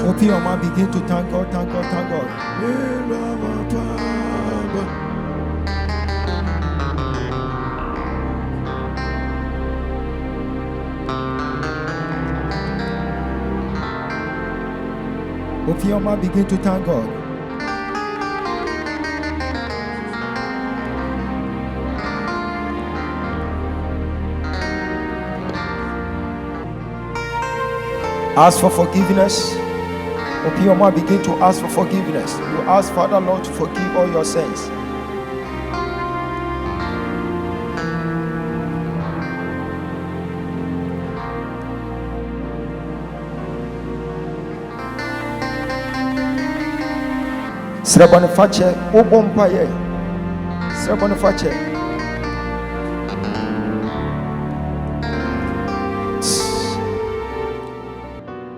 Open your mouth, begin to thank God, thank God, thank God. Open your mouth, begin to thank God. Ask for forgiveness. Open your mouth, begin to ask for forgiveness. You ask Father Lord to forgive all your sins. Srebonifache, Obompaye, Srebonifache.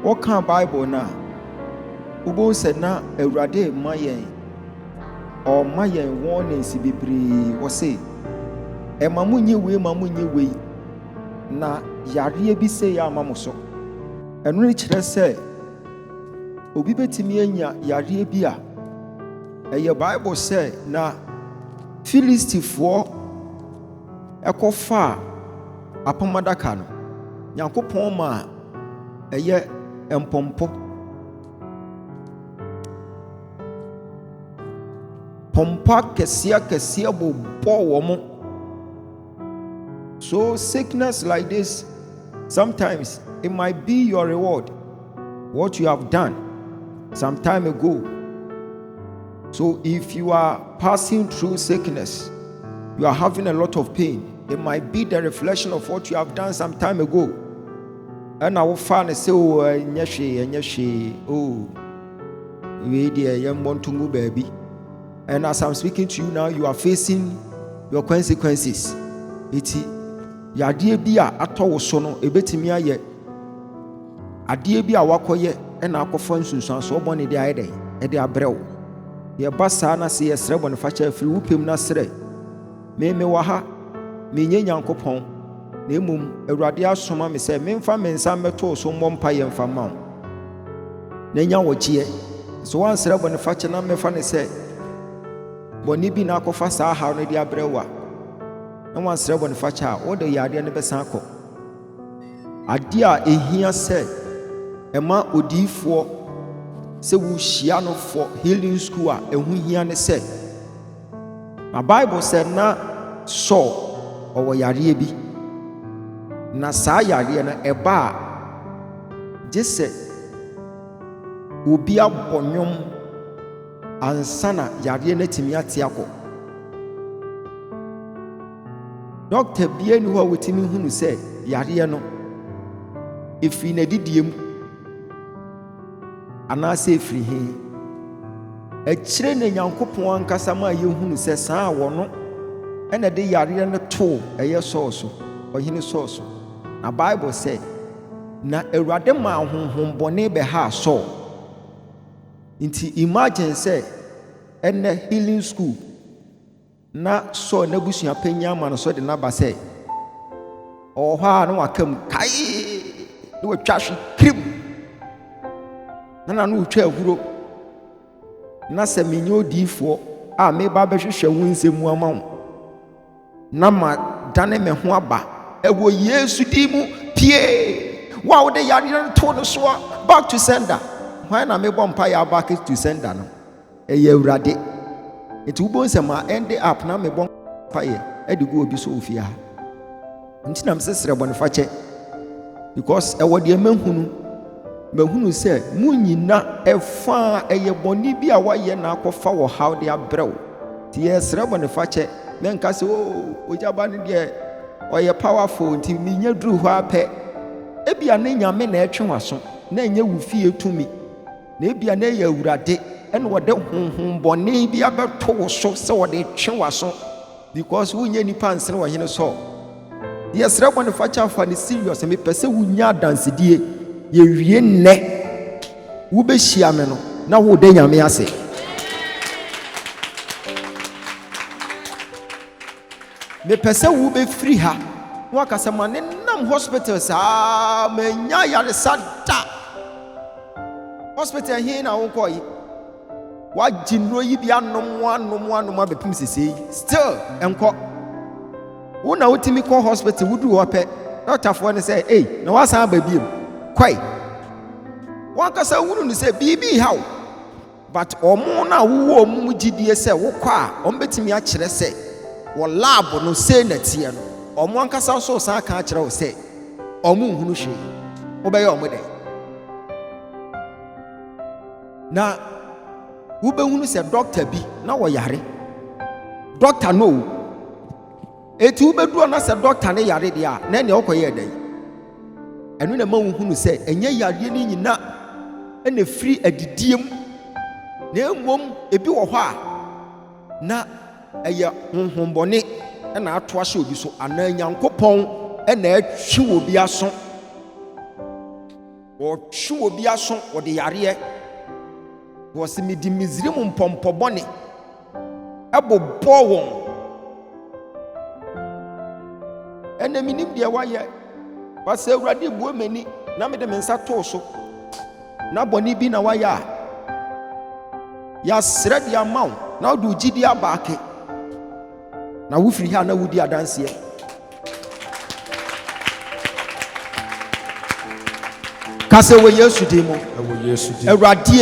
What kind of Bible now? Ubo said na Eurade Mayen or Mayen warning si bibri was say a mamunye we na yari bi say ya mamuso and rich say Obi betimi anya yari bi a your Bible say na Philistifo ekofa apomadaka no Nyankopon ma eye empompo pompa kesia bo womo. So sickness like this, sometimes it might be your reward, what you have done some time ago. So if you are passing through sickness, you are having a lot of pain, it might be the reflection of what you have done some time ago. And I will find say, oh, we dear young Montungu baby. And as I'm speaking to you now, you are facing your consequences. Iti yadie bia ato sono ebetimi aye adie bia wakoye na akofo nsunsuan so bone de aye den e de abrew ye basa na se yesre bone facha afiri wupem na sre me wa ha me nya Nyankopɔn na emum awurade asoma me se me mfa me nsa meto so mmompa ye mfa ma na nya wochie so wan sre bone facha na me fa ne se boni bi na akofa sa ha no de abrewa na wan sre bone facha wo de yade ne besan akọ ade a ehia se ema odifo se wo hia no for healing school a ehu hia ne se na Bible said na so owo yare bi na sa yare na eba jese obi abonwom ansana yare na timi ate akọ doctor bia ni ho wetimi hunu se yare no efi na didiem ana se efiri he ekire na Nyankopɔn ankasa ma ye hunu se saa wono ena de yare no to eye source ohini source na Bible say na Awurade ma honhom bone be ha so inti imagine say ene healing school na so na busua panya ma no so de na ba say o ha no wakam kai no watwa krim na no twa ahuro na se menyo difo a me ba behwehwe wo nsemu ama na ma dane me ho aba ewo Yesu di mu pie wa wo de yare to no so back to sender why na me bompa ya back to sender no eye Awurade enti wo se ma end up na me bompa ye e de go obi so ofia nti na msesere bone fache because ewo de mahunu se munyina efa eye boni bi a waye na akofa wo how de abrew ti yesere bone fache menka se Ogyaba ne de oye powerful nti minya duru ho apɛ ebia ne nyame na etwe waso na enye wufie tumi na ebia na ye Awurade ene wode honhom bone bi abeto wo so se wode twe waso because wunye nipa nsene wo hene so yesere bone fache afa ne serious me pese wunya dansedie ye wie nne wo be hia me no na wo de nyame ase me pese wo be free ha no akasa ma ne nam hospital sa manya yare sada hospital here na wo koi wa jinro yi bia nom abepim sesei still enko wo na wotimi ko hospital wudu wo pe doctor for ne say hey na wa san ba biem kwai wa kasa wunu ne say bibi how but omo na wo mu gidie say wo kwa ombetimi a kire say wo lab no say na tie no omo ankasa so san ka kire wo say omo hunu hwe wo be ye omo de na wo be hunu say doctor bi na wo yare doctor no eti wo be duo na say doctor ne yare dia na ne okoye den enu na ma wo hunu say enye yare ni nyina ene free adidiem na emom ebi wo hɔ a na ɛyɛ honhombɔne na ato ahyɛ obi so ana nyankopɔn na atwi obi aso wɔtwi obi aso wɔde yareɛ wɔse medi Misrim mpɔmpɔbɔne ɛbobɔ wɔn ɛna minim deɛ wayɛ wɔse Awurade bue m'ani na mede me nsa too so na bɔne bi na wayɛ a yasrɛ de ama wo na wode gidi abaake na wofiri ha na wodi adanseɛ kase wɔ Yesu din mu Awurade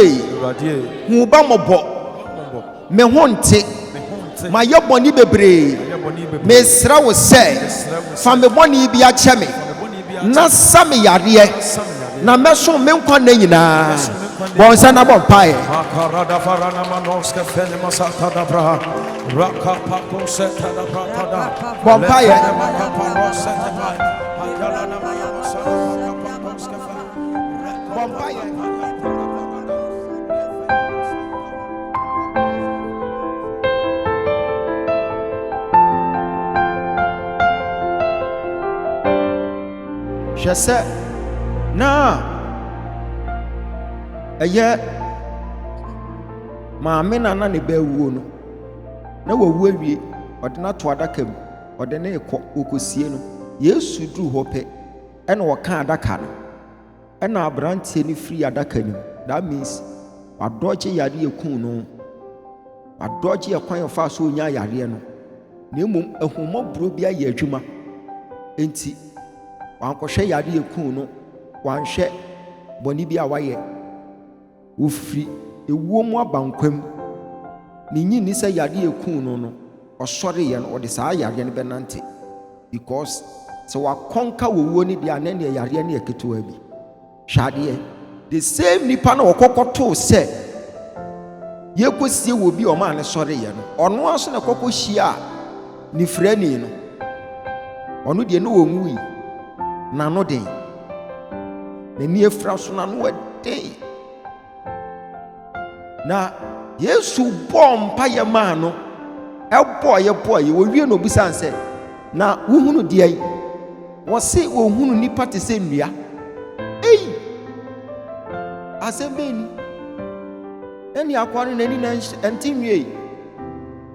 hu ba mɔbɔ me ho nte ma yɛ bɔne bebree mesrɛ wo sɛ fa me bɔne bi akyɛ me na sa me yareɛ na mɛso me nkwa na nyinaa bonsa na bompae makarada farana manoske fene masata da bra raka pato seta da pratada bompae makapano seta pai ayala na mayama sata kapaske fa bompae je sais na ɛyɛ maame na ne ba wuo no na wawu awie ɔde na to adaka mu ɔde ne kɔ okosie no Yesu duru hɔ pɛ ɛna ɔka adaka no ɛna aberanteɛ no firi adaka no that means wadɔgye yare ekun no wadɔgye ɛkwan ɔfa so onya yareɛ no na mmom ahumɔboro bi ayɛ adwuma enti wankɔhwɛ yare ekun no wanhwɛ bɔne bi a wayɛ wofiri ewuo mu abankwam ne nyini sɛ yare ekun no ɔsɔre yɛ no ɔde saa yare no bɛnante because sɛ wakɔnka wɔwuo ne deɛ anan ne yare ne ɛketewa bi hwadeɛ the same nipa na wɔkɔkɔtoo sɛ yɛkɔsie wɔ bi ɔma ne sɔre yɛ no ɔno aso na kɔkɔhyia a ne frani no ɔno deɛ no wɔnwui na no den na ni efra so na no wɔden na Yesu bɔ mpaeɛ maa no ɛbɔɔyɛ wɔwie no obisan sɛ na wohunu deɛ wɔse wɔhunu nipa te sɛ nnua ei asɛm bɛni ɛne akwa no n'ani na ɛnte nwie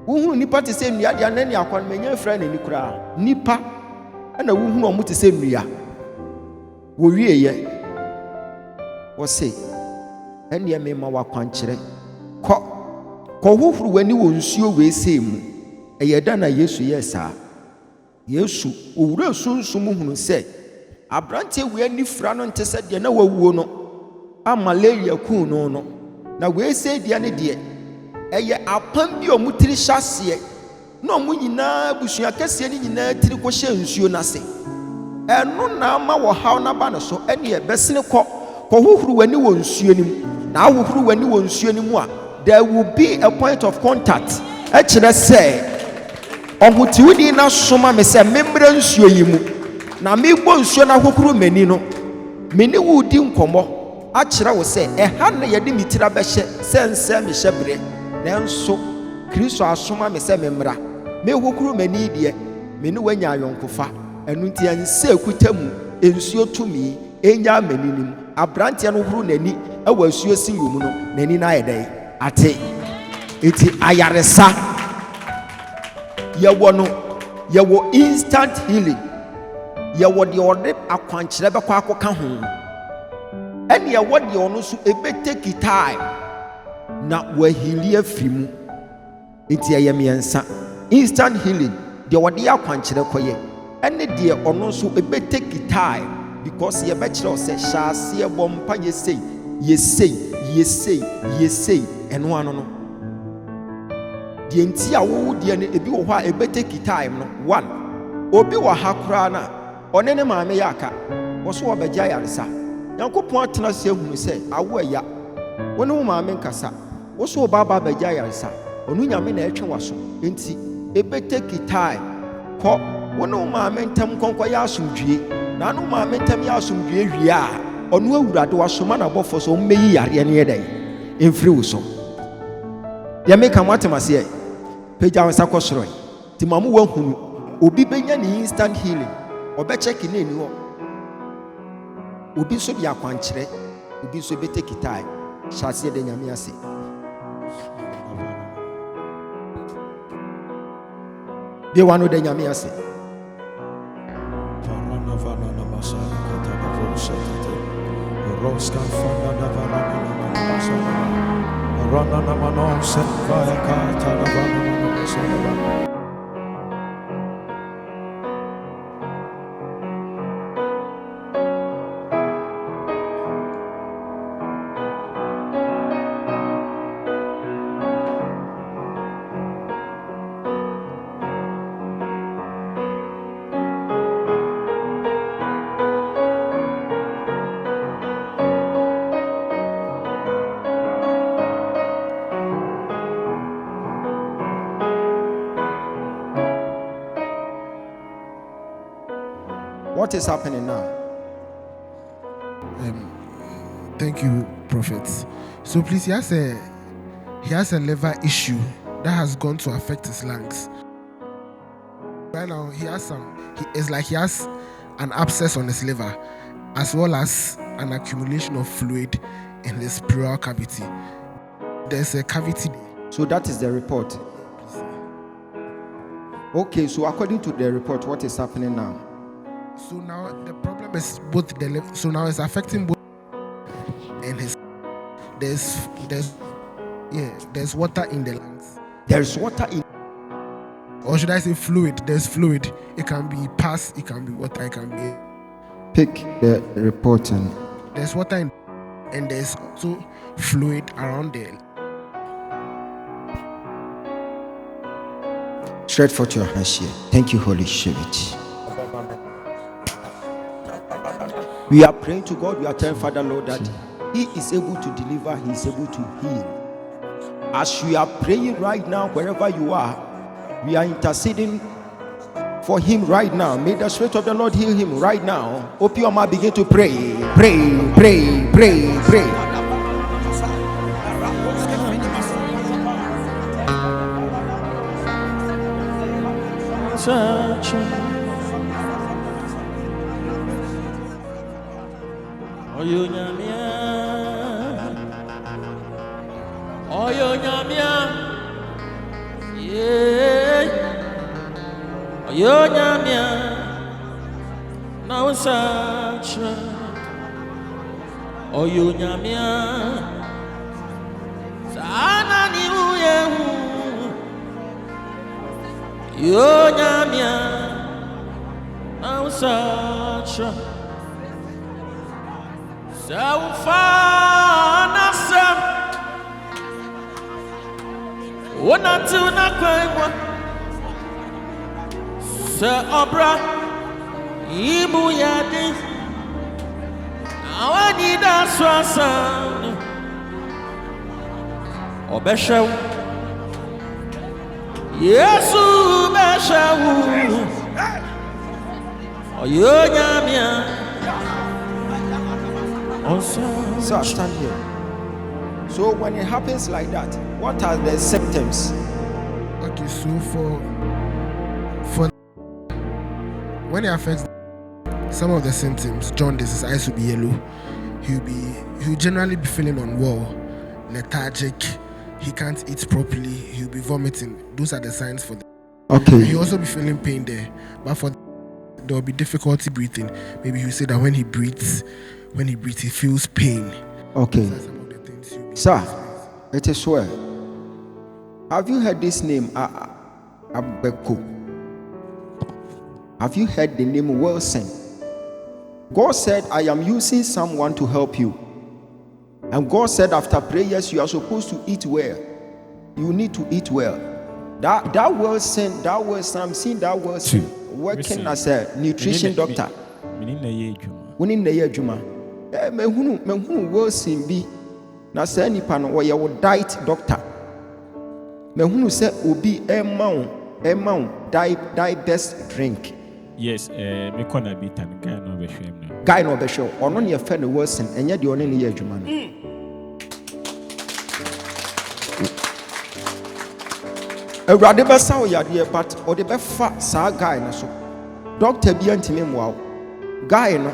wohunu nipa te sɛ nnua deɛ n'ani akwa no manya frɛ n'ani koraa nipa ɛna wohunu ɔmo te sɛ nnua wɔwieyɛ wɔse ɛneɛ mema wakwankyerɛ kɔ hohoro w'ani wɔ nsuo wei sɛ mu ɛyɛ da na Yesu yɛ saa Yesu owura sunsum hunu sɛ aberanteɛ wei ani fira no nte sɛ deɛ na wawuo no a malaria kun no na wei sɛ deɛ ne deɛ ɛyɛ apam bi ɔmo tiri hyɛ aseɛ na ɔmo nyinaa busua kɛseɛ ne nyinaa tiri kɔhyɛ nsuo n'ase ɛno na ama wɔ haw n'aba no so ɛneɛ bɛsene kɔ hohoro w'ani wɔ nsuo nim na ahohoro w'ani wɔ nsuo nim a there will be a point of contact ɛkyerɛ sɛ ɔhotiwudi na soma me sɛ membrɛ nsuo yi mu na megbɔ nsuo na ahohoro m'ani no mene wo di nkɔmmɔ akyerɛ wo sɛ ɛha na yɛde me tira bɛhyɛ sɛ nsɛ me hyɛ berɛ nanso Kristo asoma me sɛ memra me ahohoro m'ani deɛ mene wanya ayɔnkofa ɛno nti ɛnsɛ ekuta mu nsuo tumi enya m'ani nim aberanteɛ no horo n'ani ɛwɔ asuo singo mu no n'ani na ayɛ dɛn ate eti ayaresa yɛwɔ no yɛwɔ instant healing, yɛwɔ deɛ ɔde akwankyerɛ bɛkɔ akɔka ho, ɛne yɛwɔ deɛ ɔno nso ɛbɛteki time na wahili afiri mu. Nti ɛyɛ mmiɛnsa. Instant healing, deɛ ɔde akwankyerɛ kɔyɛ, ɛne deɛ ɔno nso ɛbɛteki time, because yɛbɛkyerɛ wo sɛ hyɛ aseɛ bɔ mpa yɛsei ɛno ano no. Deɛ nti a wowo deɛ no ebi wɔ hɔ a ɛbɛteki time no. One, obi wɔ ha koraa na ɔne ne maame yɛ aka, wɔso wɔbɛgye ayaresa. Nyankopɔn atena sɛ ehunu sɛ awo ɛya, wɔne wo maame nkasa, wɔso wo baaba bɛgye ayaresa, ɔno nyame na ɛtwe waso. Nti ɛbɛteki time kɔ wɔne wo maame ntam kɔnkɔ yɛ asomdwie, na ano maame ntam yɛ asomdwie wie a ɔno awurade wasoma na bɔfo so ɔmmɛyi yareɛ no yɛ dɛn ɛmfiri wo so. Yɛmeka mo atem aseɛ, pagya wo nsa kɔ soro nti ma mo wahunu obi bɛnya ne instant healing, ɔbɛkyɛke ne ani hɔ. Obi nso de akwankyerɛ, obi nso bɛteki time. Hyɛ aseɛ de nyame ase. Deɛ wano de nyame ase. What is happening now? Thank you, Prophet. So please, he has a liver issue that has gone to affect his lungs. Right now, he has an abscess on his liver, as well as an accumulation of fluid in his pleural cavity. There's a cavity. So that is the report. Okay, so according to the report, what is happening now? So now the problem is both the liver. So now it's affecting both and his. There's water in the lungs. There's water in, or should I say fluid? There's fluid. It can be pus, it can be water, it can be. Pick the report and. There's water in, and there's also fluid around there. Stretch forth your hands here. Thank you, Holy Spirit. We are praying to God. We are telling Father Lord that He is able to deliver. He is able to heal. As we are praying right now, wherever you are, we are interceding for him right now. May the Spirit of the Lord heal him right now. Open your mouth, begin to pray. Pray, pray, pray, pray. Oyo nyamia, yeah. Oyo nyamia, na usacha. Oyo nyamia, sana ni uyehu. Yo nyamia, na usacha. Saufana sam. Wona tuna kwemwa sa obra ibu yadi awani da swasan obeshaw Yesu beshaw oyo nyamia So stand here. So when it happens like that, what are the symptoms? Okay, so for when it affects some of the symptoms, jaundice, his eyes will be yellow. He'll generally be feeling unwell, lethargic. He can't eat properly. He'll be vomiting. Those are the signs for Okay. And he'll also be feeling pain there. But there will be difficulty breathing. Maybe you say that when he breathes, he feels pain. Okay. That's some of the things you'll be Sir, experiencing. it is well. Have you heard this name, Abeko? Have you heard the name Wilson? God said, I am using someone to help you. And God said, after prayers, you are supposed to eat well. You need to eat well. That Wilson, I'm seeing that Wilson working as a nutrition doctor. Woni na ye adwuma. Mehunu Wilson bi na say nipa no wo ye wo diet doctor. Mehunu say obi emma diet best drink. Yes, me kona bitan guy no be hwem no. Guy no be hwem. Ono ne ye fe no Wilson, enye de ono ne ye adwuma no. Awurade bɛsa wo yadeɛ but ɔde bɛfa saa guy no so. Doctor bi antimi mmoa wo. Guy no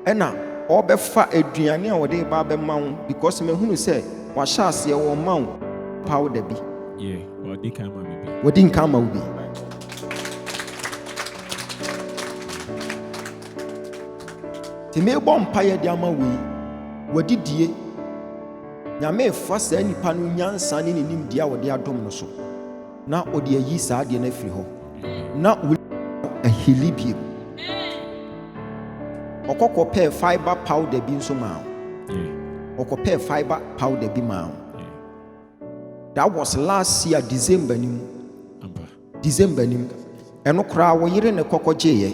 ɛna ɔbɛfa aduane a ɔde ba bɛma wo because mehunu sɛ wahyɛ aseɛ wɔ ma wo powder bi. Yeah, ɔde kan ma bibi. Wɔdi nka ma wo bi. Ti me bɔ mpaeɛ de ama wo yi. Wɔdi die. Nyame fa saa nipa no nyansa ne nimdeɛ a wɔde adom no so. Na ɔde ayi saa deɛ no afiri hɔ. Na ahili biem. Ɔkɔkɔpɛ fiber powder bi nso ma wo. Ɔkɔpɛ fiber powder bi ma wo. That was last year December nim. December nim. Ɛno koraa wo yere ne kɔkɔgyeeɛ.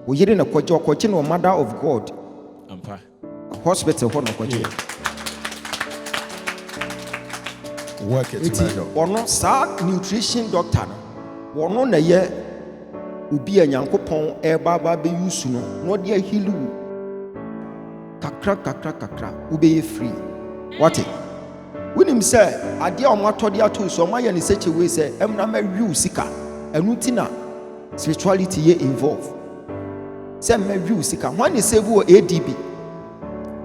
Wo yere ne kɔgye no Mother of God. Hospital hɔ no kɔgye. Work it, my God. Ɔno saa nutrition doctor no. Wɔno na yɛ obi a Nyankopɔn ɛba bɛyusu no. Na ɔde ahilu kakra wobɛyɛ free. What? Wonim sɛ adeɛ a ɔmo atɔde ato so ɔmo ayɛ ne such a way sɛ ɛmna mɛwiw sika. Ɛno ti na spirituality yɛ involve. Sɛ mɛwiw sika. Hwan ne save wɔ ADB?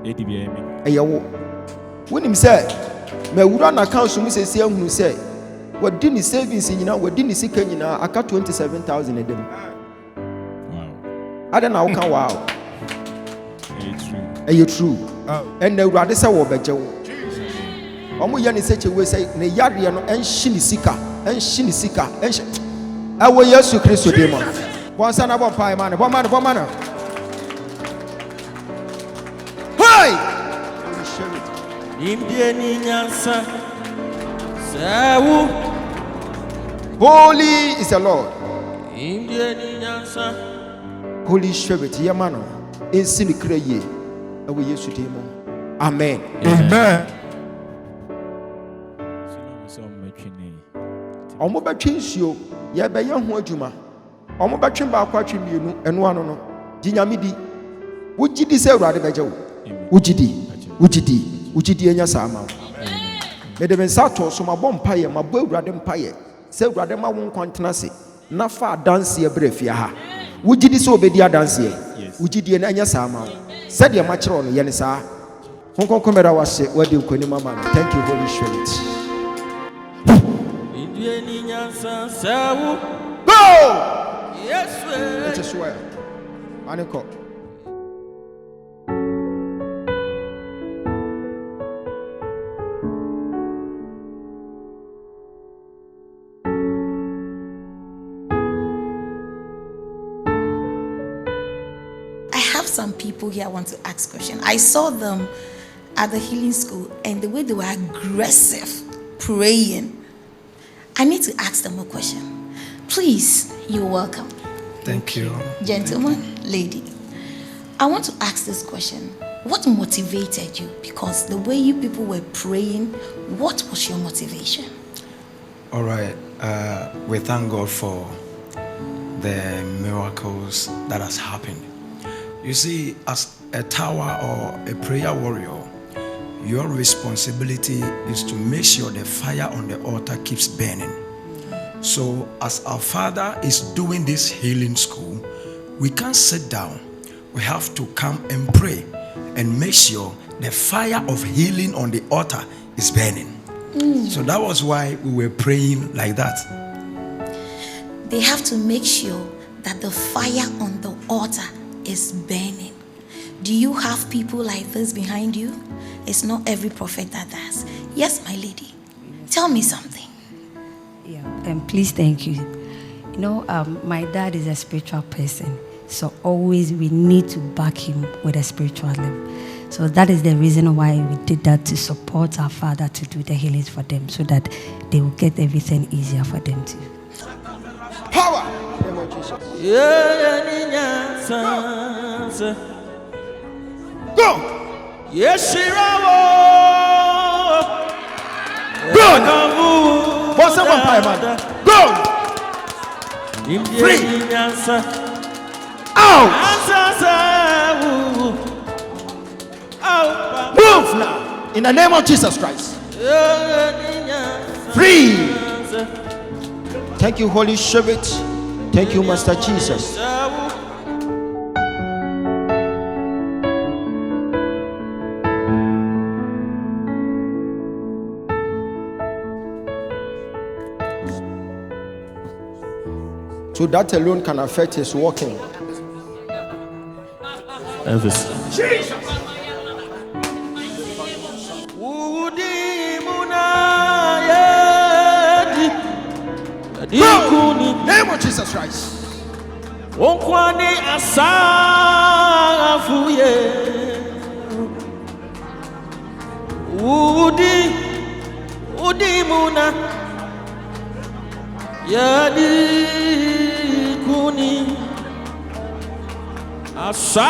ADB ɛmi. Ɛyɛ wo. Wonim sɛ mɛwura na council mu sɛ ehunu sɛ wɔdi ne savings nyinaa wɔdi ne sika nyinaa aka 27,000 edem. Wow. Ada na woka wow. Ɛyɛ true. Ɛna Awurade sɛ wɔbɛgye wo. Ɔmo yɛ ne sɛ we sɛ ne yareɛ no ɛnhye ne sika. Ɛwɔ Yesu Kristo dim. Bɔnsa na bɔ mpae ma no. Bɔ ma no. Hey! Indieni nyansa Sawu Holy is the Lord. Indieni nyansa Holy Spirit, Yamano, in Sinicre ye, and we used to him. Amen. Amen. Omo betwins you, ye be yan ho adwuma. Omo betwen ba akwatwe mienu, eno ano no. Ginyamidi. Wugidi se Awurade beje wo. Wugidi enya sama. Me de bensa to so mabɔ mpaye, mabɔ Awurade mpaye. Se Awurade ma wo nkwantena se. Na fa dance e brefia ha. Wugidi se obedi dance e. Wugidi na enya sama. Se de ma kire no ye ne saa. Konkonkomera wase wadi nkoni mama. Thank you Holy Spirit. Indieni nyansa Sawu Go! Yes It is well. Aniko. Some people here want to ask questions. I saw them at the healing school and the way they were aggressive praying. I need to ask them a question. Please, you're welcome. Thank you. Gentlemen, lady, I want to ask this question. What motivated you? Because the way you people were praying, what was your motivation? All right. We thank God for the miracles that has happened. You see, as a tower or a prayer warrior, your responsibility is to make sure the fire on the altar keeps burning. So as our Father is doing this healing school, we can't sit down. We have to come and pray and make sure the fire of healing on the altar is burning. So that was why we were praying like that. they have to make sure that the fire on the altar is burning. Do you have people like this behind you? It's not every prophet that does. Yes, my lady. Tell me something. Yeah, and please, thank you. You know, my dad is a spiritual person, so always we need to back him with a spiritual level. So that is the reason why we did that, to support our father to do the healings for them, so that they will get everything easier for them too. Power. Name of Jesus. Go. Yes, Good. What's up, man? Go. Free. Out. Move now. In the name of Jesus Christ. Free. Thank you, Holy Spirit. Thank you, Master Jesus. So that alone can affect his walking. Elvis. Name of Jesus Christ. Okwani asafuye Udi muna Yadi kuni asafuye.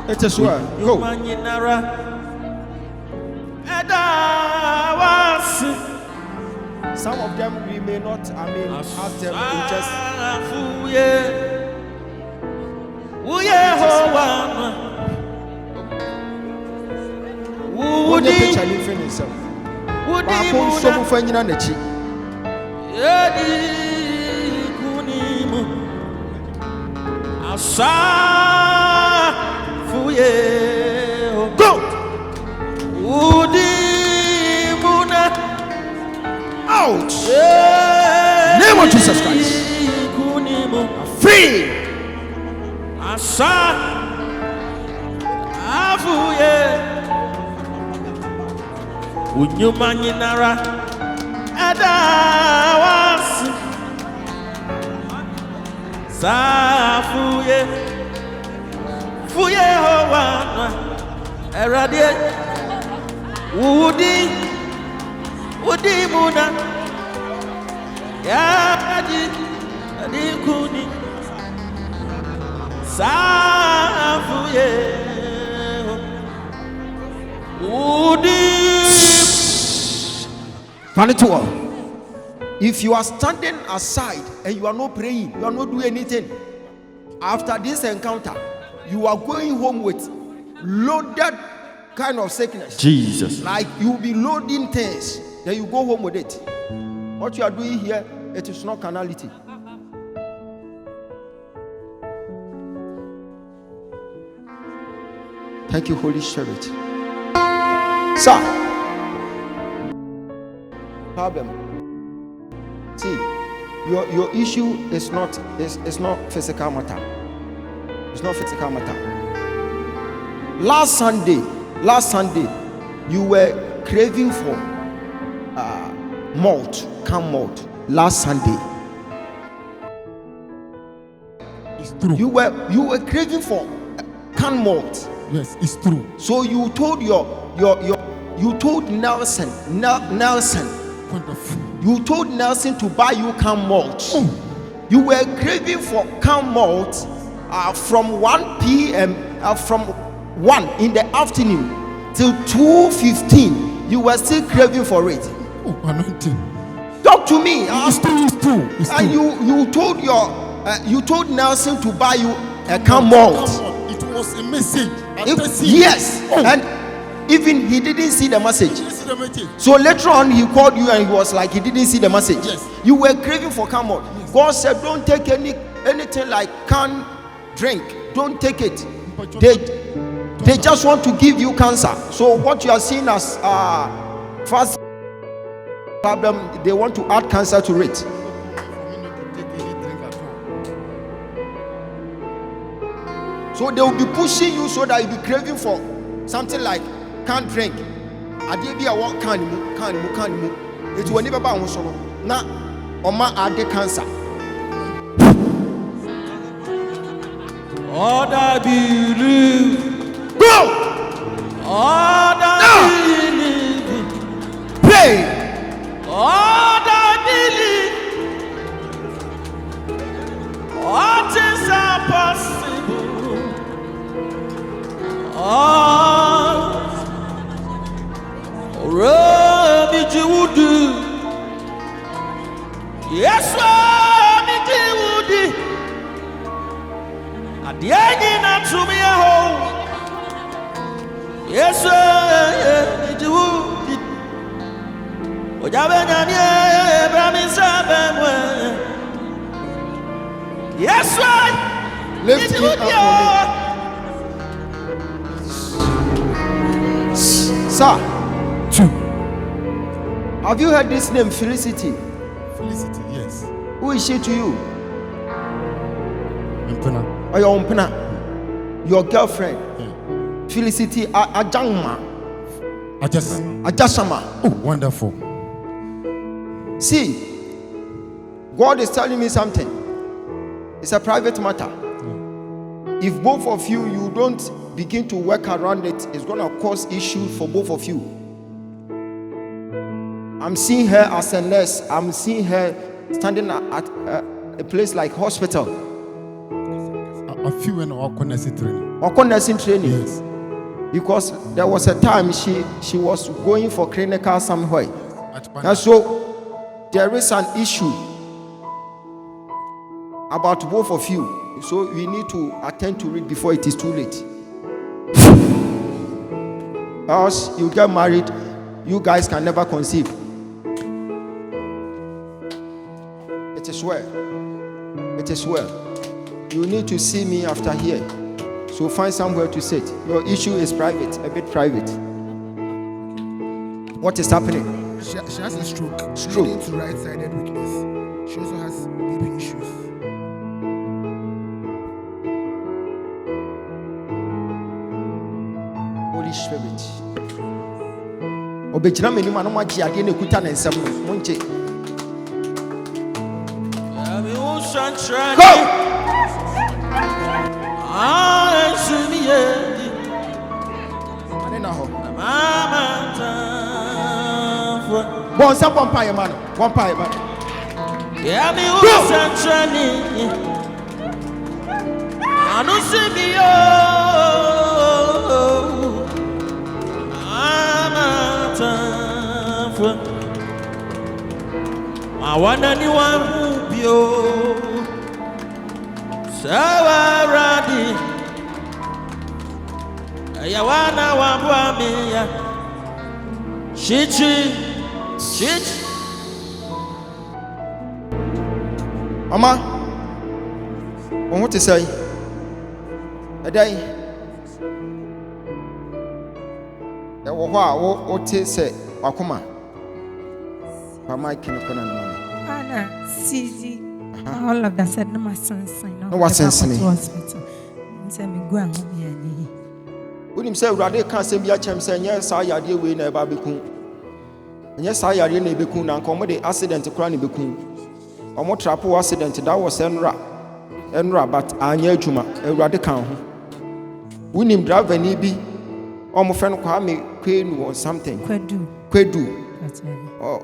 It is well. Go. Some of them we may not, ask them to just. Who did challenge himself? Who so many na nechi? Go. Out. Name of Jesus Christ. Free. Unyumanginara Adawas Safuye Fuye Howana Eradie Udi Muna Yadi Adikuni Safuye Udi. If you are standing aside and you are not praying, you are not doing anything, after this encounter, you are going home with loaded kind of sickness. Jesus. Like you will be loading things, then you go home with it. What you are doing here, it is not carnality. Thank you, Holy Spirit. Sir. Problem. See, your issue is not physical matter. It's not physical matter. Last Sunday, you were craving for malt, canned malt. Last Sunday, It's true. you were craving for canned malt. Yes, it's true. So you told you told Nelson. Wonderful. You told Nelson to buy you canned malt. You were craving for canned malt from 1 p.m. From 1 in the afternoon till 2:15. You were still craving for it. Oh, anointing. Talk to me. It's true. It's true. It's And true. you told Nelson to buy you a canned malt. It was a message. Yes, Oh. and even he didn't see the message. Did you see the message? So later on, he called you and he was like, he didn't see the message. Yes. You were craving for camel. Yes. God said, don't take anything like canned drink. Don't take it. They just want to give you cancer. So what you are seeing as fast problem, they want to add cancer to it. So they will be pushing you so that you'll be craving for something like can't drink. I did be a walk can't move. It will never bounce on. Now, Oma add the cancer. All I believe. Go! All I believe. Pray! All I believe. All things are possible. All Rabbi Jewudi. Yes, Rabbi Jewudi. At the end of me a home. Yes, Rabbi Jewudi. Ogyaba nyamye Abraham sabemwe. Yes, right. Lift it up for me. Sir. 2. Have you heard this name, Felicity? Felicity, yes. Who is she to you? Mpena. Or your umpena? Your girlfriend? Felicity Ajangma. Ajashama. Oh, wonderful. See, God is telling me something. It's a private matter. If both of you don't begin to work around it, it's going to cause issues for both of you. I'm seeing her as a nurse. I'm seeing her standing at a place like hospital. A few in our nursing training. Or nursing training. Yes. Because there was a time she was going for clinical somewhere. And so there is an issue about both of you. So we need to attend to it before it is too late. Else you get married, you guys can never conceive. It is well. It is well. You need to see me after here. So find somewhere to sit. Your issue is private, a bit private. What is happening? She has a stroke. Stroke. Leading to right-sided weakness. She also has BP issues. Holy Spirit. Obejina meni ma no magye ade na ekuta na nsam no. Monche. Go! Bon, ça bon paye man. Bon paye man. Yeah, me who sanchani. Anu see me yo. I wanna ni wa bio. Sawaradi. Ya wana wa bwami ya. Chichi. Mama, what to say? A day. There were what to say, Akuma. Mama, I can't put on money. Anna, Sisi, all of that said, no, my son, no, what sense in it? Send me go and When him say, Rade can't say, Yacham saying, yes, I had you in a babicu. Yes, I had in a becun and come with the accident to cranny becun. Or more trapo accident that was Enra, but I knew Juma, a radical. When him drive an EB, or my friend Kwame Queen or something. Kwedu.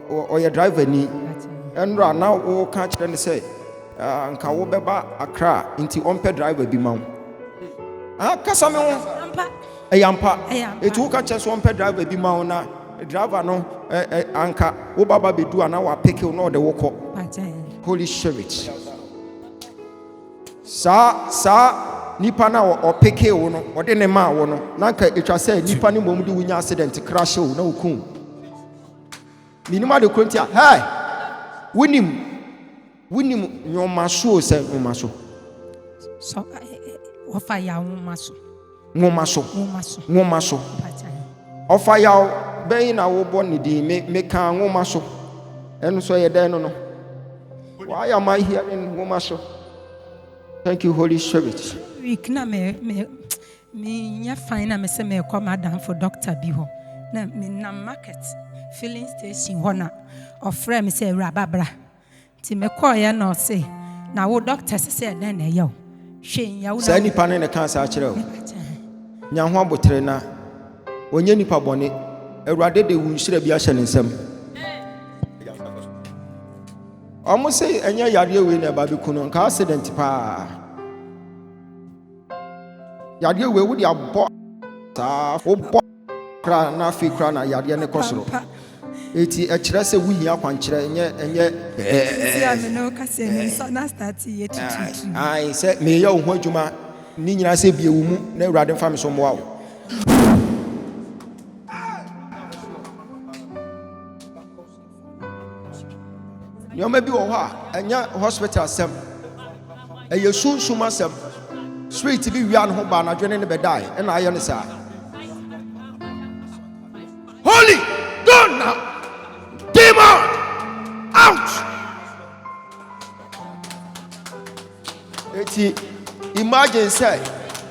Or your driver knee. Enra now all catch and say, and Kawobeba Accra into Ompe driver be mount. Ah, Casamon. A yampa, a two catches one pet driver be mauna, a driver no anka, Obaba be do an hour pick you know the walk up. Holy Spirit. Sa Nipana or pick you no, or then a ma no, Nanka it was said Nipani won't do in accident crash no coon. Minima de Quintia, hey, win him, your maso said, no maso. So, what fire, muscle. Ngomaso. Offer yaw be na wo boni di me kan ngomaso. And so you're there, no. Why am I hearing woman so? Thank you, Holy Spirit. Week na me nya fine na me se me kwa madam for doctor bi ho. Na me na market filling station ho na ofre me say rababra. Ti me call ya na say na wo doctor say na na ye o. Hwe ya wo na. Say nipa na cancer akire o. Nya ho abotre na onye nipa bone Awurade de wunhyira bi ahye ne nsam. Almost say enya yare we na ba bi kuno ka accident pa. Yare we wo di abo ta wo bo kra na fi kra na yare ne kosoro. Eti e kire se wuhia kwankire enye Si ame no ka se ne so na start ye tutu. ai se me ye wo ho adwuma ni nyina se bie wo mu na Awurade mfa me so mmoa wo. Nyoma bi wo ha enya hospital sem eye sunsuma sem street bi wia no ho ba na dwene ne bedai e na aye ne sa holy go now demon out eti imagine say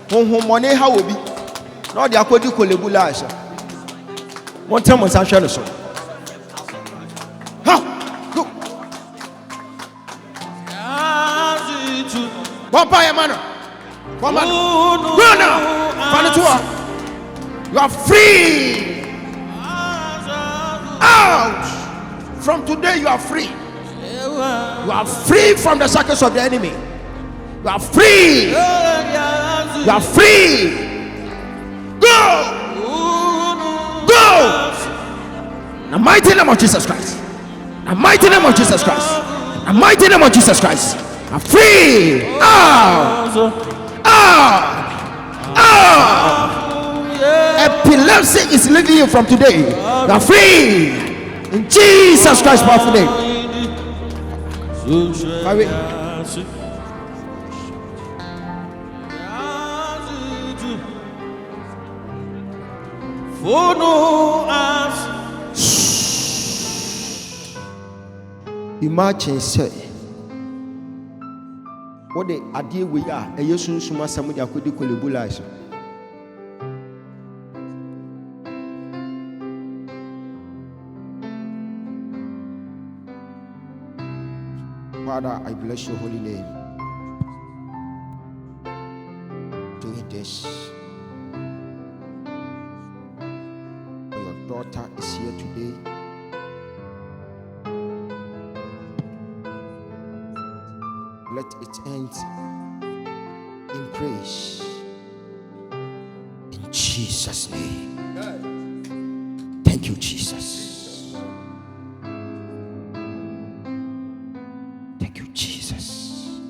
honhomone ha obi na odi akodi kolebula asha won tell mo san hwe no so Papa Emmanuel. Go now. You are free. Out. From today you are free. You are free from the shackles of the enemy. You are free. You are free. Go. Go. In the mighty name of Jesus Christ. In the mighty name of Jesus Christ. In the mighty name of Jesus Christ. I'm free. Epilepsy is leaving you from today. You are free. In Jesus Christ's powerful name. Imagine say what the idea we are a yesun suma samu ya kodi kolebula iso. Father, I bless your holy name. Doing this. Your daughter is here today. Let it end in praise. In Jesus' name. Thank you, Jesus. Thank you, Jesus.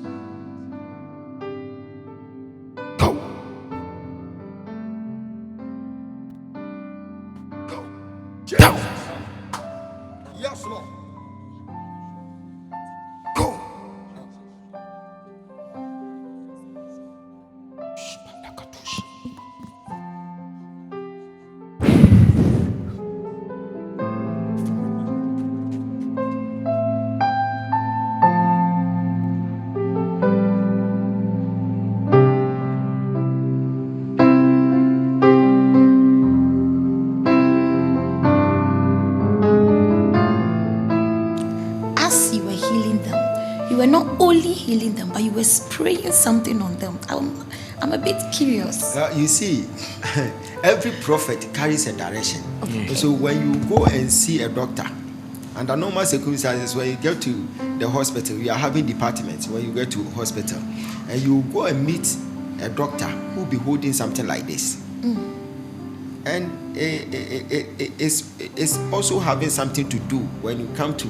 Go. Go. Down. Yes, Lord. Go. Healing them, but you were spraying something on them. I'm a bit curious. You see, every prophet carries a direction. Okay. So when you go and see a doctor, under normal circumstances, when you get to the hospital, we are having departments. When you get to hospital, and you go and meet a doctor who will be holding something like this, and it's also having something to do when you come to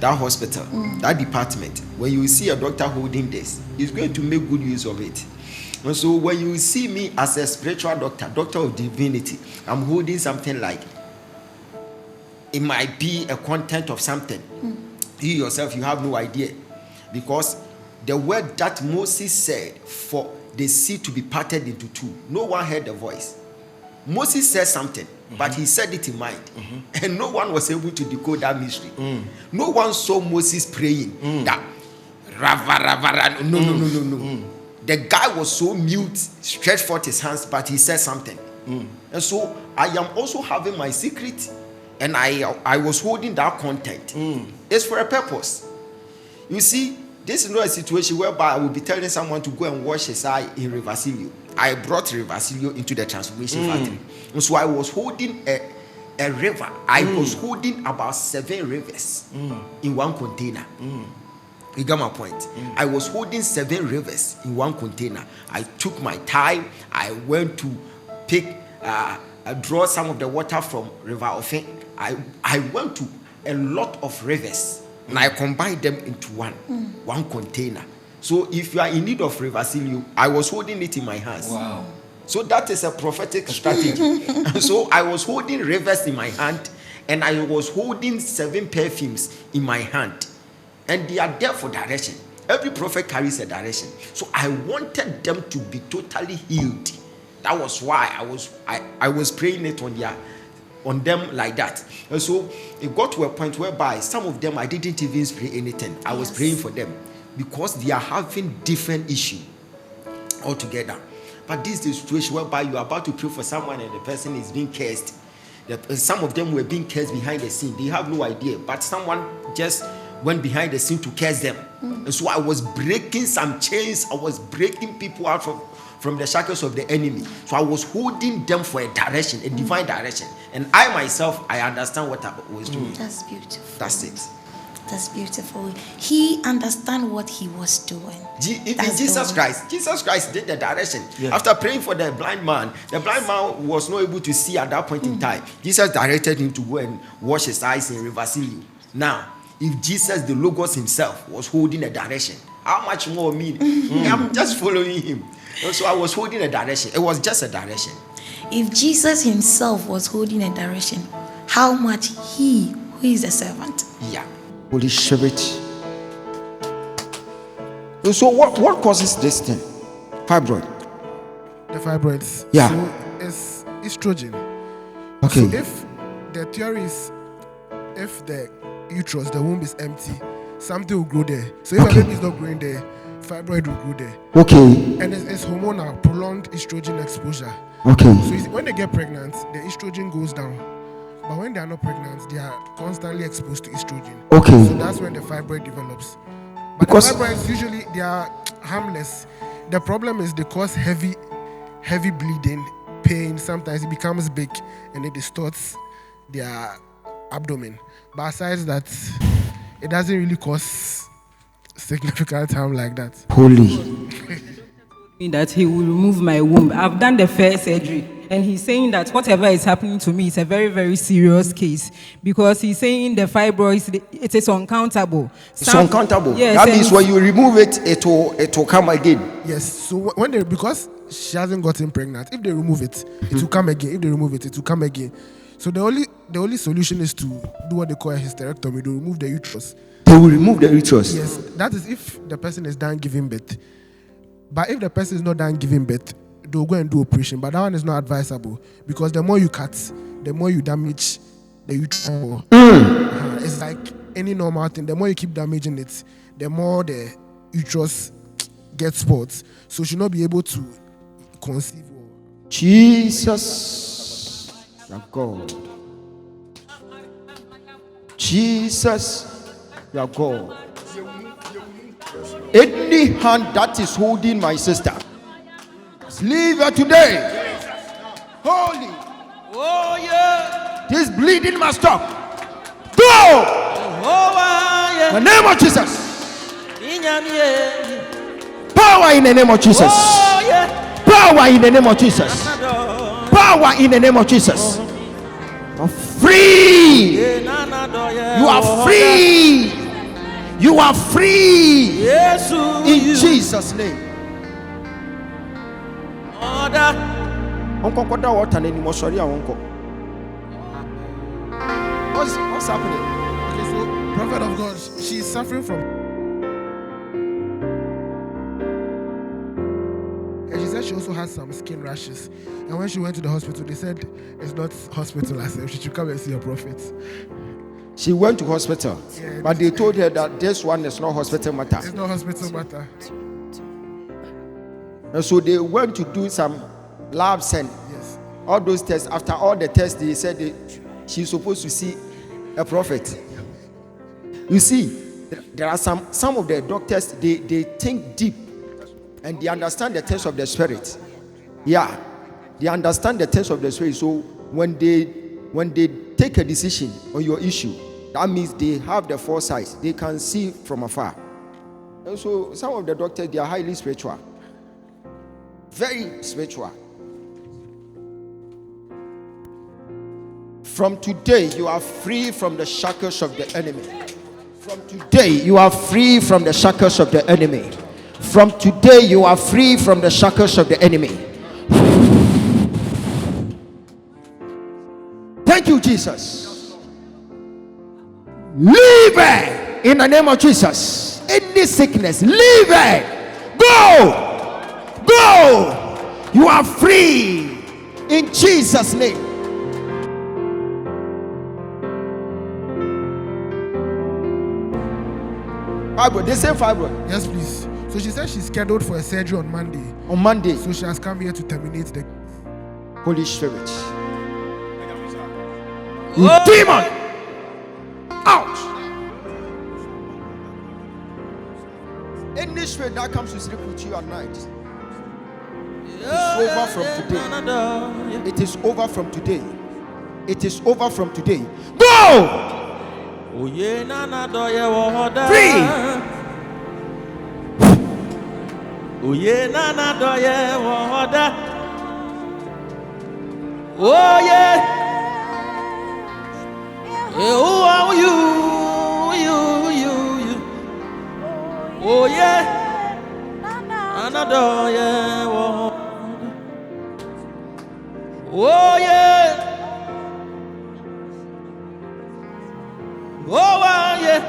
that hospital, that department. When you see a doctor holding this, he's going to make good use of it. And so when you see me as a spiritual doctor, doctor of divinity, I'm holding something like, it might be a content of something. You yourself, you have no idea. Because the word that Moses said for the sea to be parted into two, no one heard the voice. Moses said something, but he said it in mind. And no one was able to decode that mystery. No one saw Moses praying that rava, no. The guy was so mute, stretched forth his hands, but he said something. And so I am also having my secret, and I was holding that content. It's for a purpose. You see, this is not a situation whereby I will be telling someone to go and wash his eye in Reversilio. I brought Reversilio into the transformation factory. And so I was holding a river. I was holding about 7 rivers in one container. You got my point? I was holding 7 rivers in one container. I took my time. I went to draw some of the water from River Ofen. I went to a lot of rivers. And I combined them into one container. So if you are in need of Reversilio, I was holding it in my hands. Wow. So that is a prophetic strategy. So I was holding rivers in my hand, and I was holding 7 perfumes in my hand. And they are there for direction. Every prophet carries a direction. So I wanted them to be totally healed. That was why I was praying it on them like that. And so it got to a point whereby some of them I didn't even pray anything. I was praying for them because they are having different issue altogether. But this is the situation whereby you are about to pray for someone and the person is being cursed. Some of them were being cursed behind the scene. They have no idea, but someone just went behind the scene to curse them. And so I was breaking some chains. I was breaking people out from the shackles of the enemy. So I was holding them for a direction, a divine direction. And I myself, I understand what I was doing. That's beautiful. That's it. That's beautiful. He understand what he was doing. Even Jesus Christ did the direction. Yeah. After praying for the blind man was not able to see at that point in time. Jesus directed him to go and wash his eyes in Reversilio. Now, if Jesus, the Logos himself, was holding a direction, how much more me? I'm just following him. And so I was holding a direction. It was just a direction. If Jesus himself was holding a direction, how much he, who is a servant? Yeah. Holy Spirit. So what causes this thing? Fibroid. The fibroids. Yeah. So it's estrogen. Okay. So if the theory is, if the uterus, the womb is empty, something will grow there. So if a baby is not growing there, fibroid will grow there. Okay. And it's hormonal, prolonged estrogen exposure. Okay. So when they get pregnant, the estrogen goes down. But when they are not pregnant, they are constantly exposed to estrogen. Okay. So that's when the fibroid develops. But Because the fibroids usually they are harmless. The problem is they cause heavy bleeding, pain. Sometimes it becomes big and it distorts their abdomen. But aside that, it doesn't really cause significant harm like that. Holy. That he will remove my womb. I've done the first surgery, and he's saying that whatever is happening to me is a very, very serious case, because he's saying the fibroids, it is uncountable. It's uncountable. Yes, that means when you remove it, it will come again. Yes. So because she hasn't gotten pregnant, if they remove it, it will come again. If they remove it, it will come again. So the only solution is to do what they call a hysterectomy. They remove the uterus. They will remove the uterus. Yes. That is if the person is done giving birth. But if the person is not done giving birth, they'll go and do operation. But that one is not advisable, because the more you cut, the more you damage the uterus. It's like any normal thing. The more you keep damaging it, the more the uterus gets spots. So she should not be able to conceive. Jesus, your God. Jesus, your God. Any hand that is holding my sister, leave her today. Holy. Oh, yeah. This bleeding must stop. Go. Oh, In the yeah. name of Jesus. Inyamie. Power in the name of Jesus. Oh, yeah. Power in the name of Jesus. Power in the name of Jesus. You're free. You are free. You are free. Yes, in Jesus' name. Uncle, what anymore? Sorry, Uncle. What's happening? Okay, so prophet of God, she's suffering from. And she said said she also had some skin rashes. And when she went to the hospital, they said it's not hospital as if she should come and see a prophet. She went to hospital, but they told her that this one is not hospital matter. It's not hospital matter. And so they went to do some labs and all those tests. After all the tests, they said she's supposed to see a prophet. You see, there are some of the doctors, they think deep and they understand the things of the spirit. Yeah, they understand the things of the spirit. So when they take a decision on your issue, that means they have the foresight. They can see from afar. And so some of the doctors, they are highly spiritual. Very spiritual. From today, you are free from the shackles of the enemy. From today, you are free from the shackles of the enemy. From today, you are free from the shackles of the enemy. Thank you, Jesus. Leave it in the name of Jesus. Any sickness, leave it. Go. Go. You are free in Jesus' name. Fibroid, they say fibroid. Yes, please. So she said she's scheduled for a surgery on Monday. On Monday. So she has come here to terminate the Holy Spirit. You demon! Out! Any spirit that comes to sleep with you at night, it's over from today. It is over from today. It is over from today. Go! Free! Oh yeah. Who are you? Oh yeah. Another yeah. Oh yeah. Oh yeah.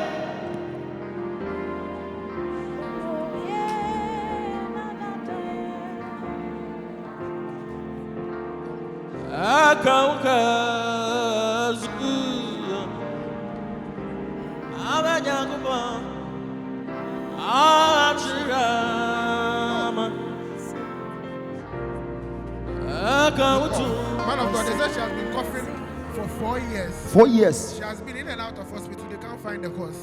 Man of God, they said she has been coughing for 4 years. 4 years. She has been in and out of hospital. They can't find the cause.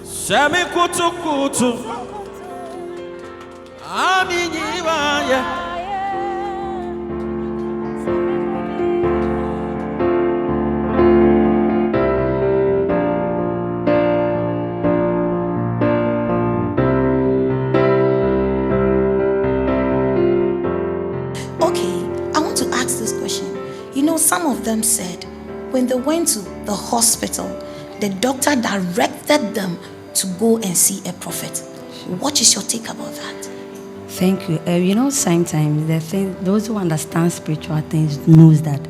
Semi kutu kutu Aminyiwaya. Some of them said when they went to the hospital, the doctor directed them to go and see a prophet. What is your take about that? Thank you. Sometimes those who understand spiritual things knows that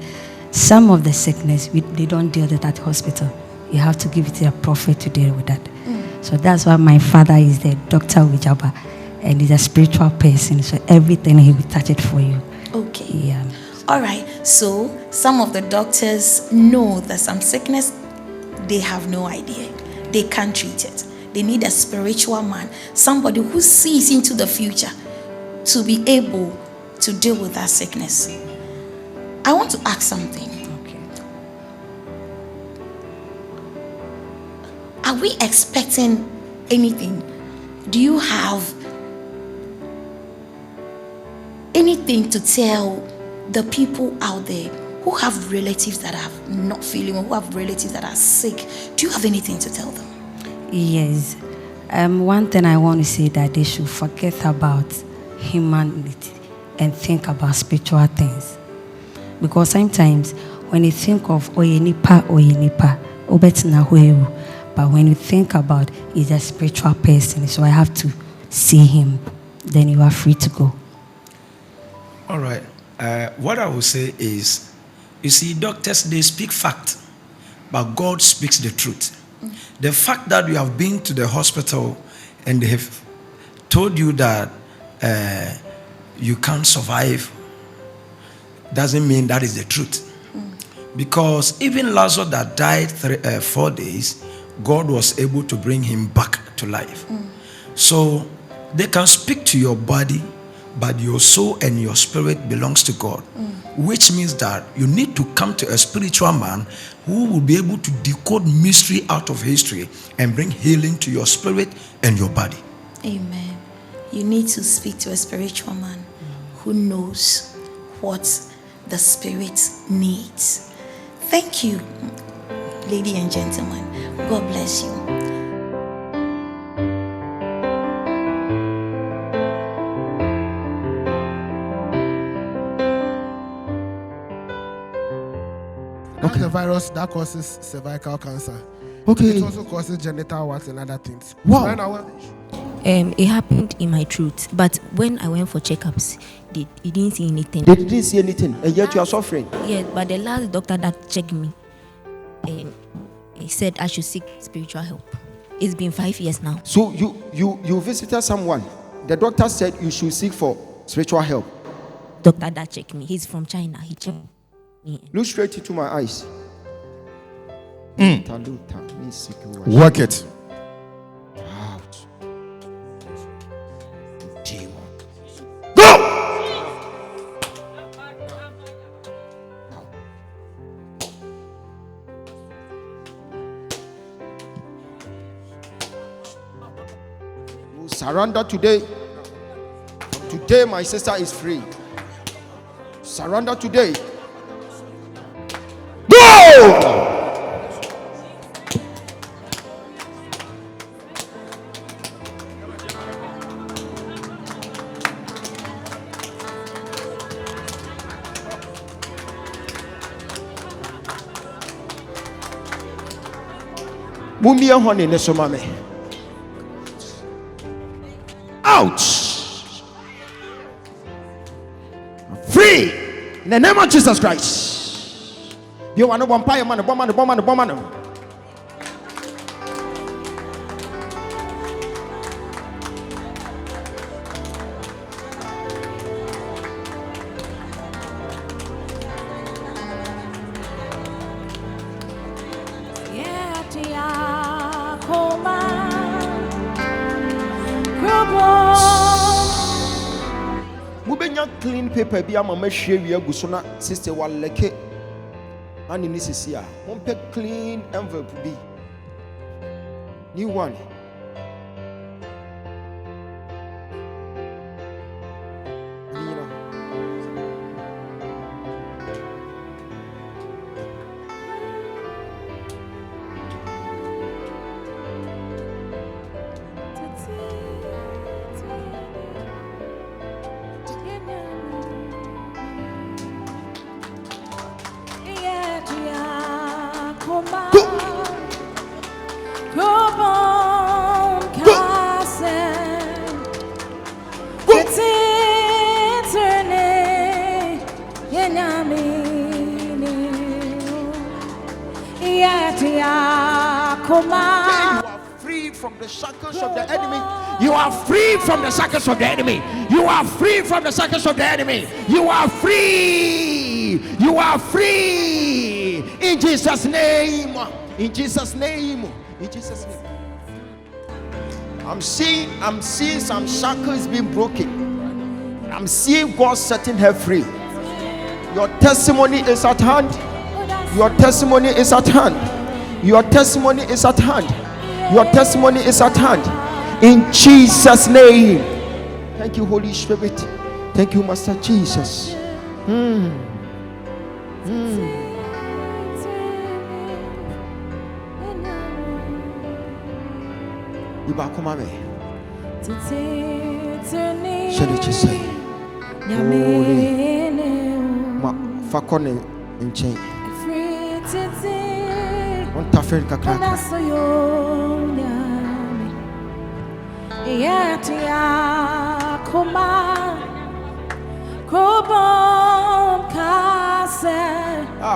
some of the sickness they don't deal with it at hospital. You have to give it to a prophet to deal with that. So that's why my father is the Dr. Ogyaba, and he's a spiritual person. So everything he will touch it for you. Okay. Yeah. All right. So some of the doctors know that some sickness, they have no idea. They can't treat it. They need a spiritual man, somebody who sees into the future to be able to deal with that sickness. I want to ask something. Okay. Are we expecting anything? Do you have anything to tell the people out there who have relatives that are not feeling, or who have relatives that are sick? Do you have anything to tell them? Yes. One thing I want to say that they should forget about humanity. and think about spiritual things. Because sometimes when you think of oyenipa, obetna hueu, but when you think about he's a spiritual person, so I have to see him, then you are free to go. All right. What I will say is, you see, doctors, they speak fact, but God speaks the truth. The fact that you have been to the hospital and they have told you that you can't survive doesn't mean that is the truth. Because even Lazarus that died 4 days, God was able to bring him back to life. So they can speak to your body, but your soul and your spirit belongs to God. Which means that you need to come to a spiritual man who will be able to decode mystery out of history and bring healing to your spirit and your body. Amen. You need to speak to a spiritual man who knows what the spirit needs. Thank you, ladies and gentlemen. God bless you. That's the virus that causes cervical cancer. Okay. It also causes genital warts and other things. Wow. Right now, It happened in my throat, but when I went for checkups, they didn't see anything. They didn't see anything, and yet you are suffering. Yeah, but the last doctor that checked me, he said I should seek spiritual help. It's been 5 years now. So you visited someone. The doctor said you should seek for spiritual help. Doctor that checked me, he's from China. He checked me. Look straight into my eyes. Work it. Out. Demon. Go! You surrender today. Today, my sister is free. Surrender today. Go! Mumbi honey nesomame. Ouch! Free in the name of Jesus Christ. You want to vampire man, bomb. Clean paper be mama share we agusona sister waleke ani ni sisi a mompe clean envelope be new one. You are free from the shackles of the enemy. You are free from the shackles of the enemy. You are free. You are free. In Jesus' name. In Jesus' name. In Jesus' name. I'm seeing some shackles being broken. I'm seeing God setting her free. Your testimony is at hand. Your testimony is at hand. Your testimony is at hand. Your testimony is at hand. In Jesus' name. Thank you, Holy Spirit. Thank you, Master Jesus. Say. Ma fakone nchen. On tafer kakra.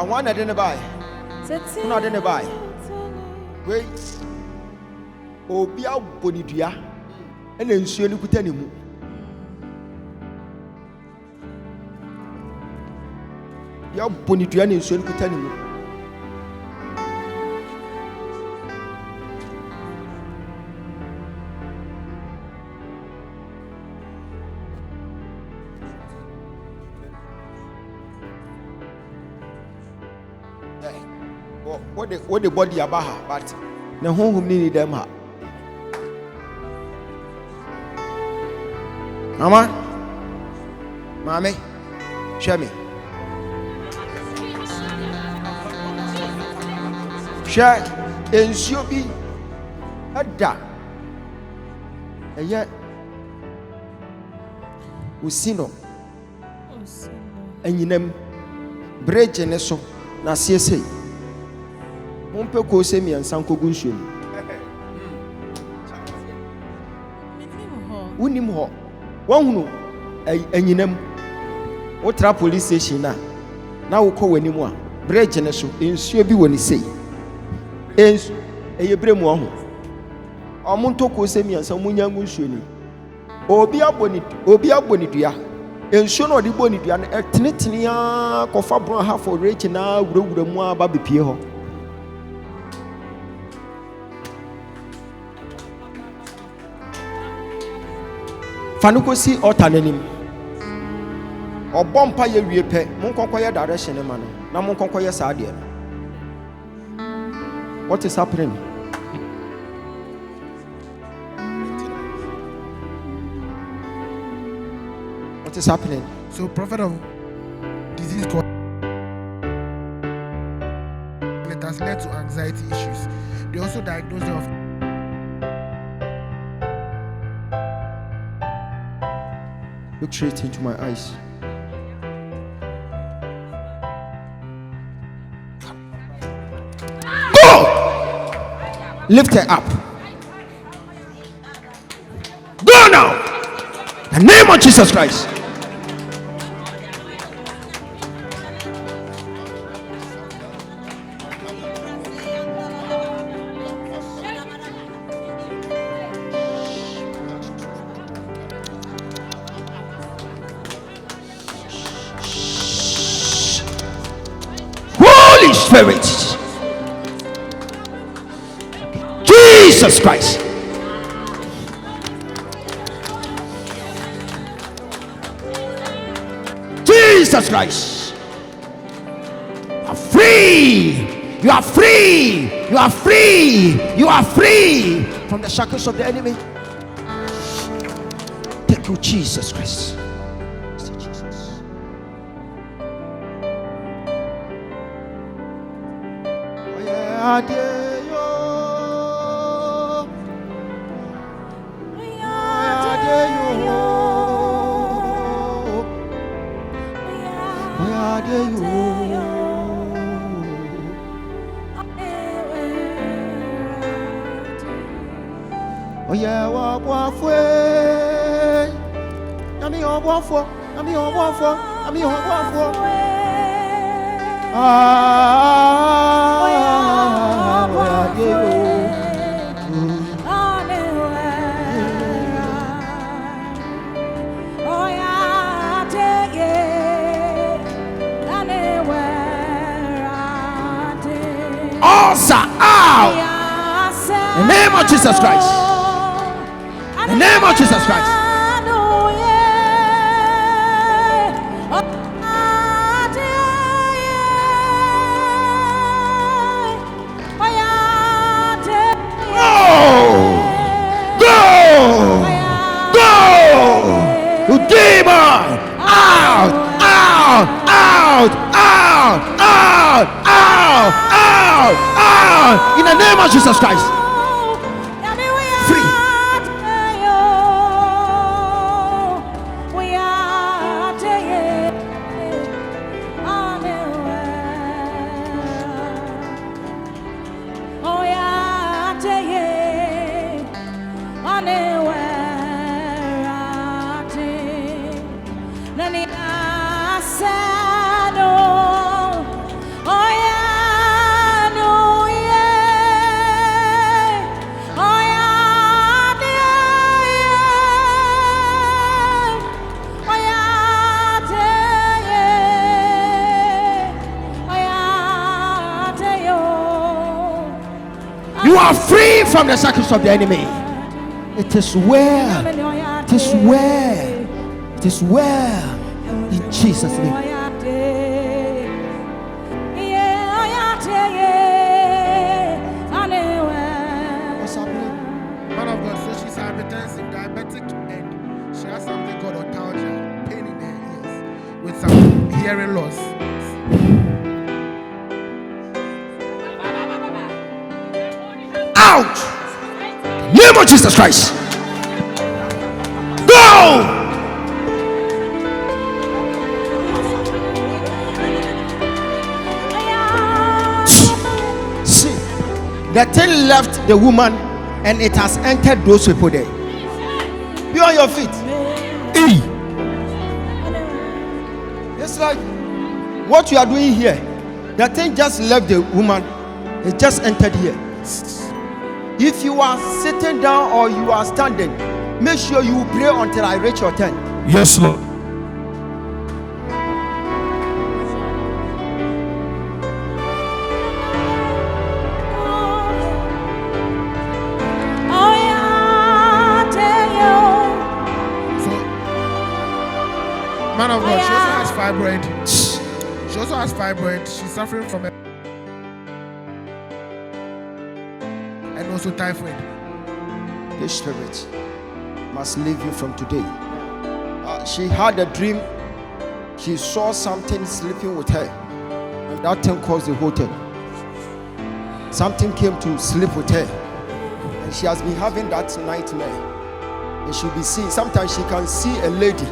One I didn't buy. No, I didn't buy. Wait. Obia bonidua. And then she looked at him. Your bonidua and she looked at him. What the body about her, but the home need them her. Mama, mommy, share me. Share, and she'll be a da. And yet, we see no. And you name bridge and so, na CSA. Mumpe ko se mi ansan ko gunsuo mu. Unim ho. Wahunu anyinam. Wo tra police station na wo kɔ wani mu a bridge ne so ensuo bi woni sei. Ensu eye bremu ho. Omonto ko se mi ansan munya gunsuo ni. Obi aboni dua. Ensuo no de boni dua no etenetene a kɔfa bron ha for rich na wurawura mu aba bepie ho. Fanuko si otanenim obompa ye wie pe monkonkoye direction ne ma no na monkonkoye saa de. What is happening? What is happening? So prophet of disease called, it has led to anxiety issues. They also diagnosed her of look straight into my eyes. Go! Lift her up. Go now! In the name of Jesus Christ. Spirit, Jesus Christ, Jesus Christ, you are free, you are free, you are free, you are free from the shackles of the enemy. Thank you, Jesus Christ. Out! In the name of Jesus Christ. In the name of Jesus Christ. Demon! Out! Out! Out! Out! Out! Out! Out! Out! In the name of Jesus Christ. Free. You are free from the shackles of the enemy. It is well. It is well. It is well. In Jesus' name. What's happening? Man of God, so she's hypertensive, diabetic, and she has something called otalgia, pain in her ears, with some hearing loss. Out! Name of Jesus Christ. Go! See, the thing left the woman and it has entered those people there. Be on your feet. Hey. It's like what you are doing here. The thing just left the woman. It just entered here. If you are sitting down or you are standing, make sure you pray until I reach your turn. Yes, Lord. Man of God, she also has fibroid. She also has fibroid. She's suffering from it. And also typhoid. This spirit must leave you from today. She had a dream. She saw something sleeping with her, and that thing caused the whole thing. Something came to sleep with her, and she has been having that nightmare. And she'll be seeing. Sometimes she can see a lady,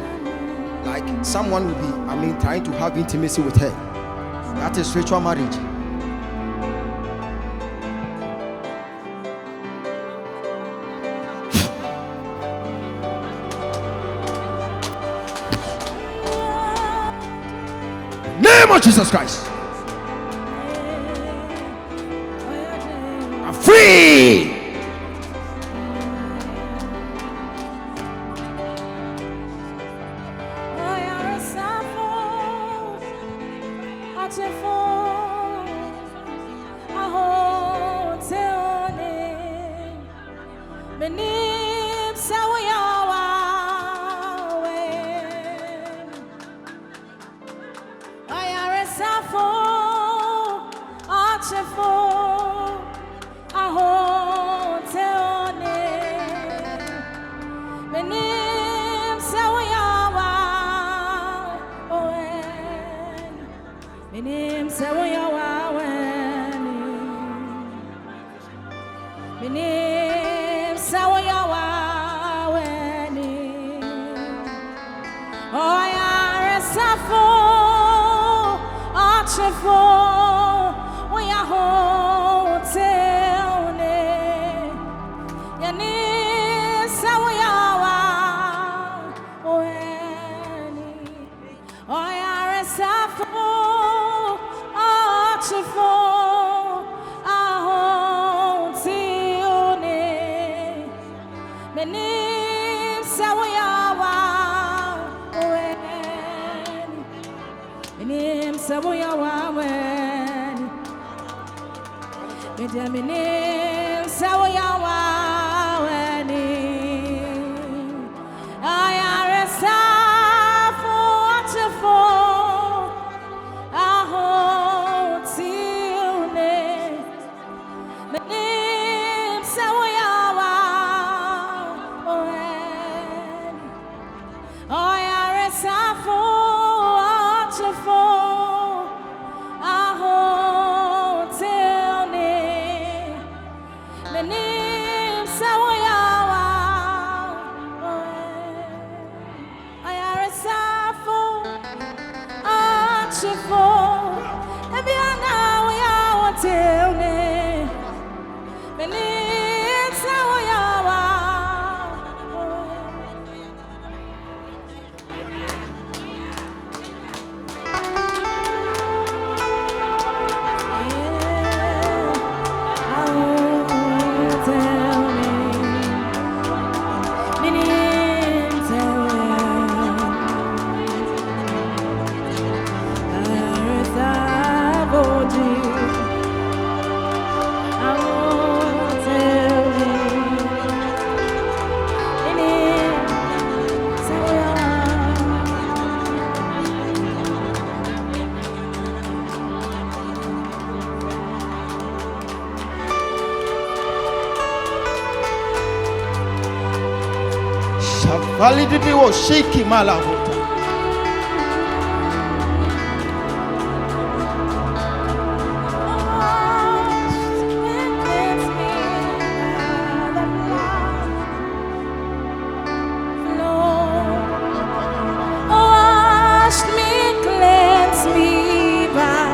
like someone will be, trying to have intimacy with her. That is spiritual marriage. Name of Jesus Christ. I'm free. Validity was shaky malavota. Wash me, cleanse me by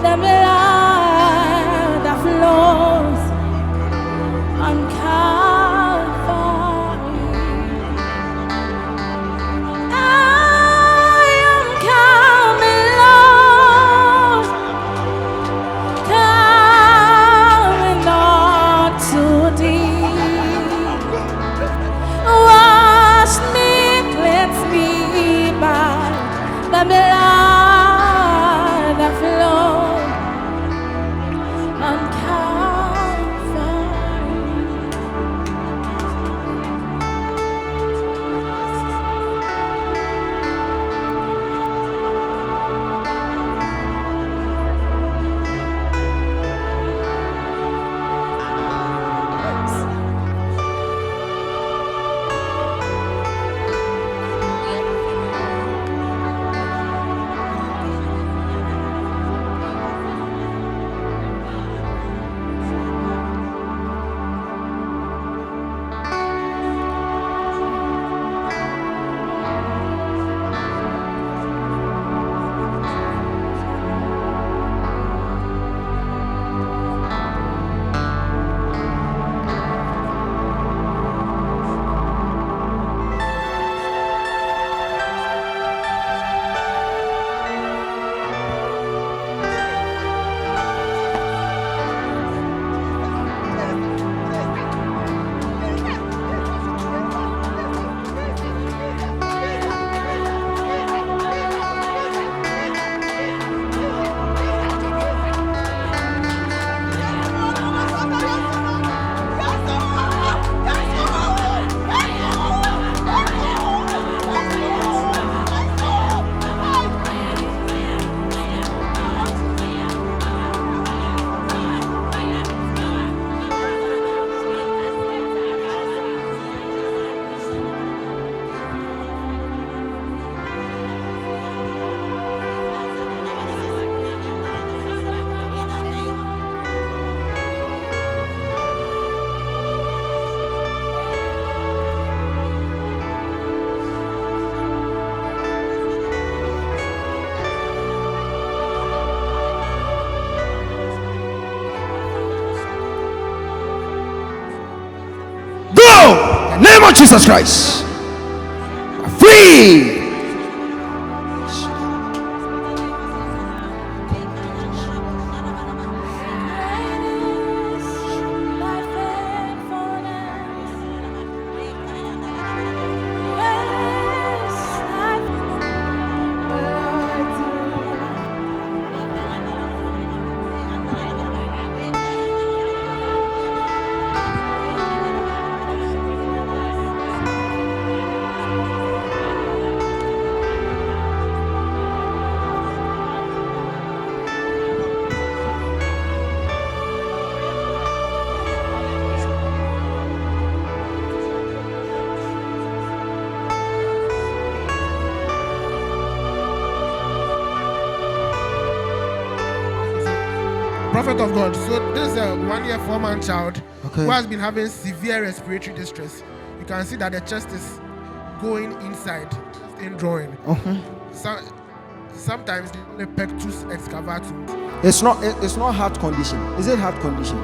the blood that flows on Calvary. I am coming, Lord, coming on to thee. Wash me, cleanse me by the blood that flows on In the name of Jesus Christ. Free. Prophet of God. So this is a 1-year 4-month child Okay. who has been having severe respiratory distress. You can see that the chest is going inside in drawing. Sometimes they peg tooth excavatum. It's not heart condition. Is it heart condition?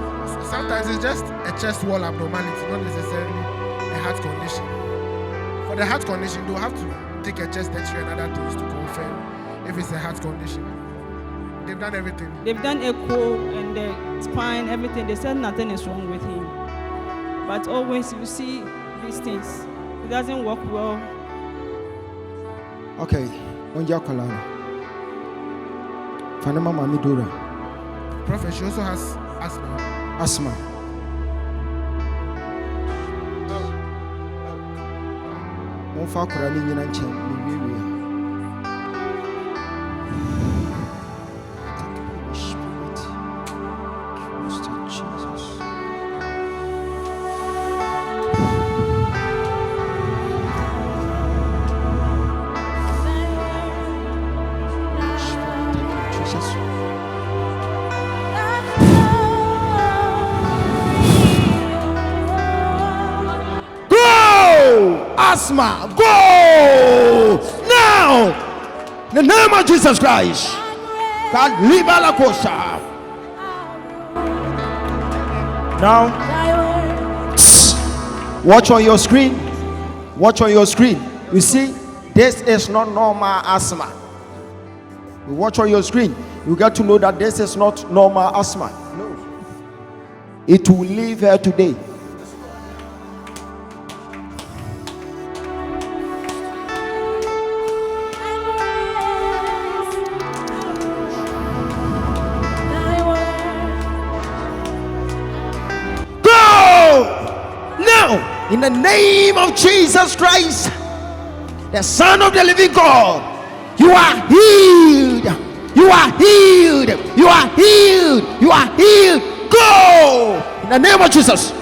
Sometimes it's just a chest wall abnormality, not necessarily a heart condition. For the heart condition, they'll have to take a chest X-ray and other things to confirm if it's a heart condition. They've done everything. They've done echo and the spine, everything. They said nothing is wrong with him. But always you see these things. It doesn't work well. Okay. Onja Kolana. Fanama Mamidura. Prophet, she also has asthma. Asthma. Monfa Kurani Yinanche. asthma, go now. In the name of Jesus Christ. God, leave la kosha. Now, watch on your screen. Watch on your screen. You see, this is not normal asthma. You watch on your screen. You get to know that this is not normal asthma. No. It will leave her today. In the name of Jesus Christ, the Son of the living God, you are healed. You are healed. You are healed. You are healed. Go in the name of Jesus.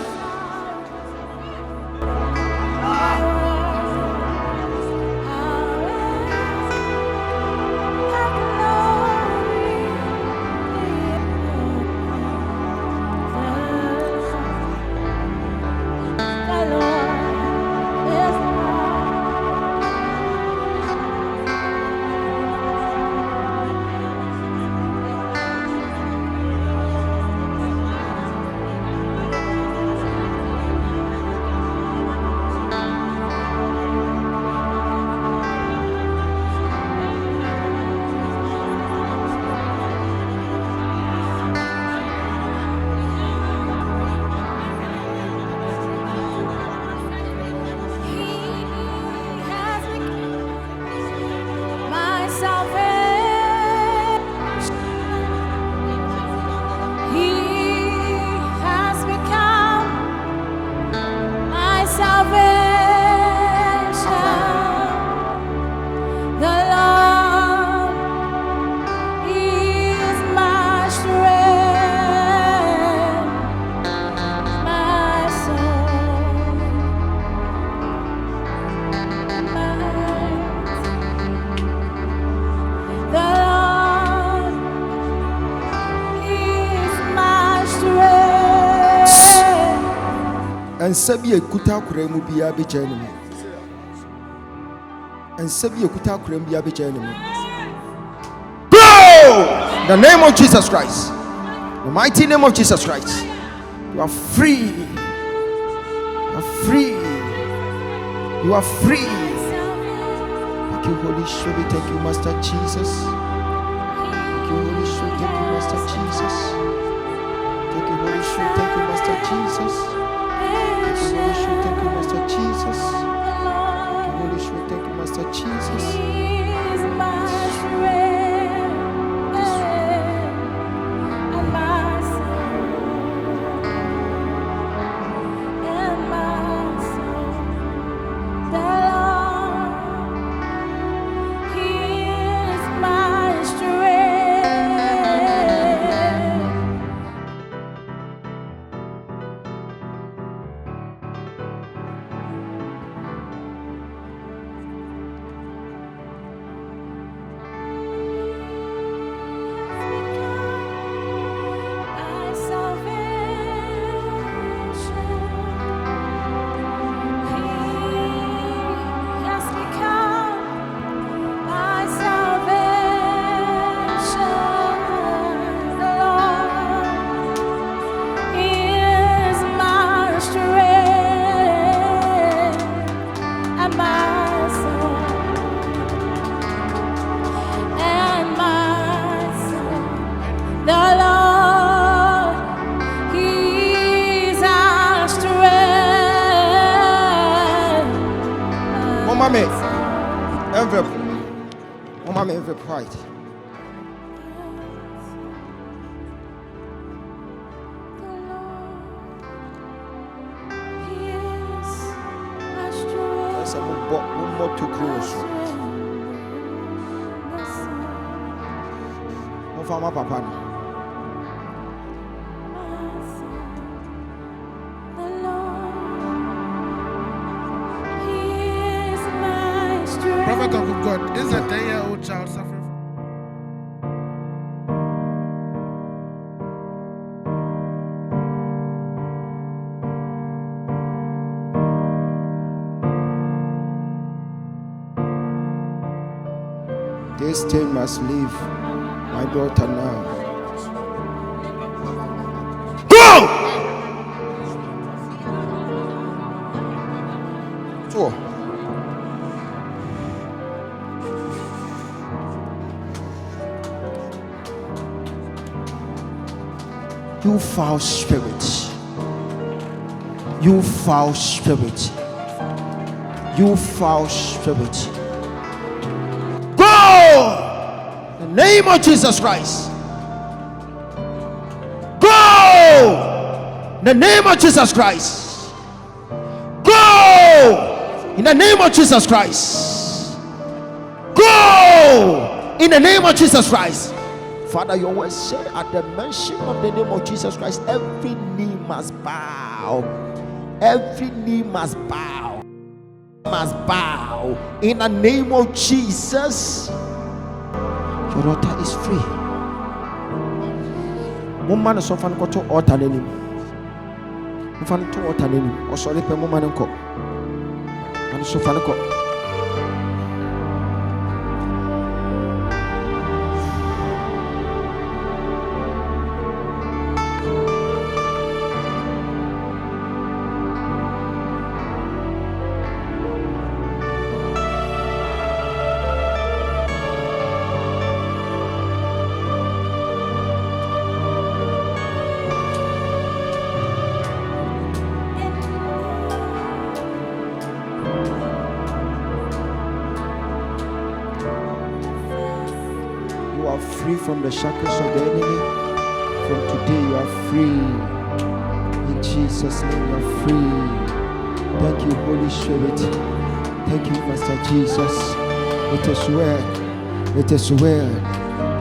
And Sabi Kuta Kuremu be a bitch enemy. And Sabi Kuta Kurem be a bitch enemy. Go! In the name of Jesus Christ. The mighty name of Jesus Christ. You are free. You are free. You are free. Thank you, Holy Spirit. Thank you, Master Jesus. Thank you, Holy Spirit. Thank you, Master Jesus. Thank you, Holy Spirit. Thank you, Master Jesus. Thank you, Holy Spirit. Thank you, Master Jesus. Thank you, Holy Spirit. Thank you, Master Jesus. Envelope white. That's a more too close. Mama papa. Prophet of God, this is a 10-year-old child suffering. This thing must leave my daughter now. Go! Oh. You foul spirit. You foul spirit. You foul spirit. Go! In the name of Jesus Christ. Go! In the name of Jesus Christ. Go! In the name of Jesus Christ. Go! In the name of Jesus Christ. Father, your word said at the mention of the name of Jesus Christ, every knee must bow. Every knee must bow. Must bow. In the name of Jesus, your daughter is free. Woman is often got to altar name. Often to altar name. Or sorry, per woman and cop. And so far, cop. From the shackles of the enemy. From today you are free. In Jesus' name you are free. Thank you, Holy Spirit. Thank you, Master Jesus. It is well. It is well.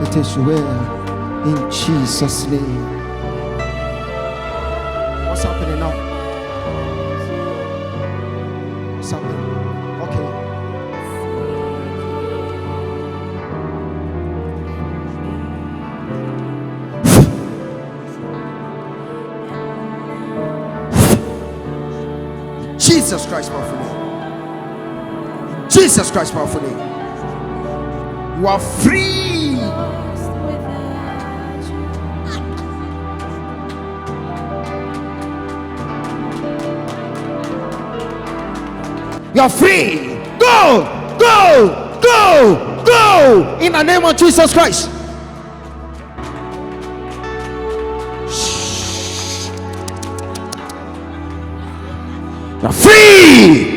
It is well. In Jesus' name. What's happening now? What's happening? Okay. Jesus Christ, powerful name. Jesus Christ, powerful name. You are free. You are free. Go, go, go, go. In the name of Jesus Christ. You're free.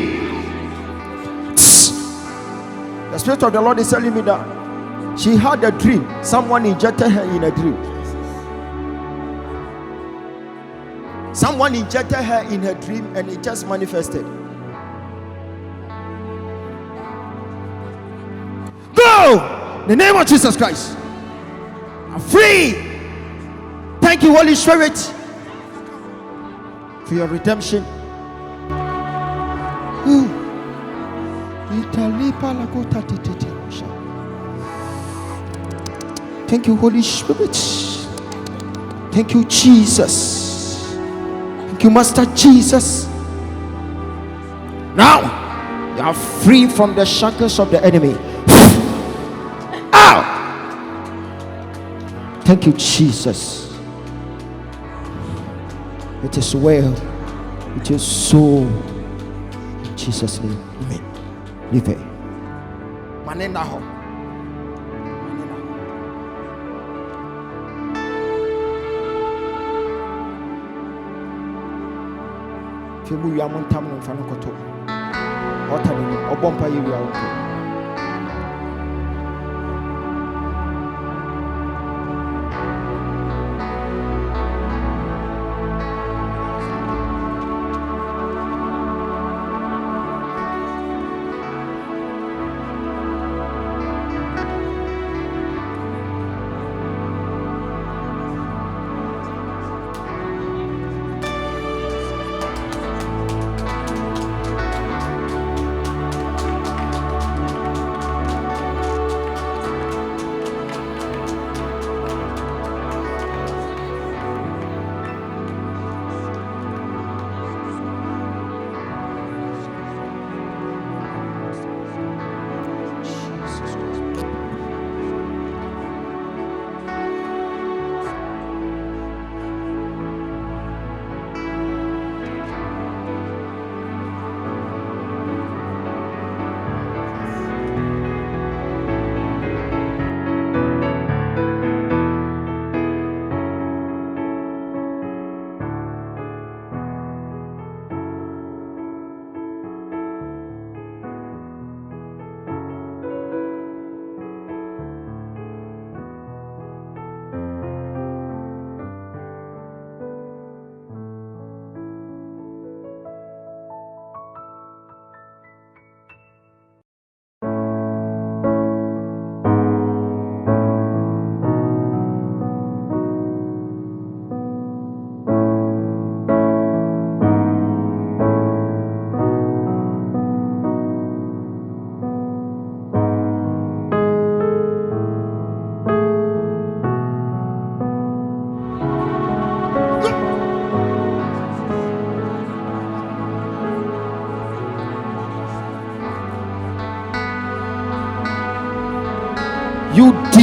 The Spirit of the Lord is telling me that she had a dream. Someone injected her in a dream. Someone injected her in her dream and it just manifested. Go! In the name of Jesus Christ. I'm free. Thank you, Holy Spirit, for your redemption. Thank you, Holy Spirit. Thank you, Jesus. Thank you, Master Jesus. Now you are free from the shackles of the enemy. Out. Thank you, Jesus. It is well. It is so. In Jesus' name. Amen. Leave it. Manenda ho. Fibu ya montam no fa no koto. Ota ni obompa yi ya oto.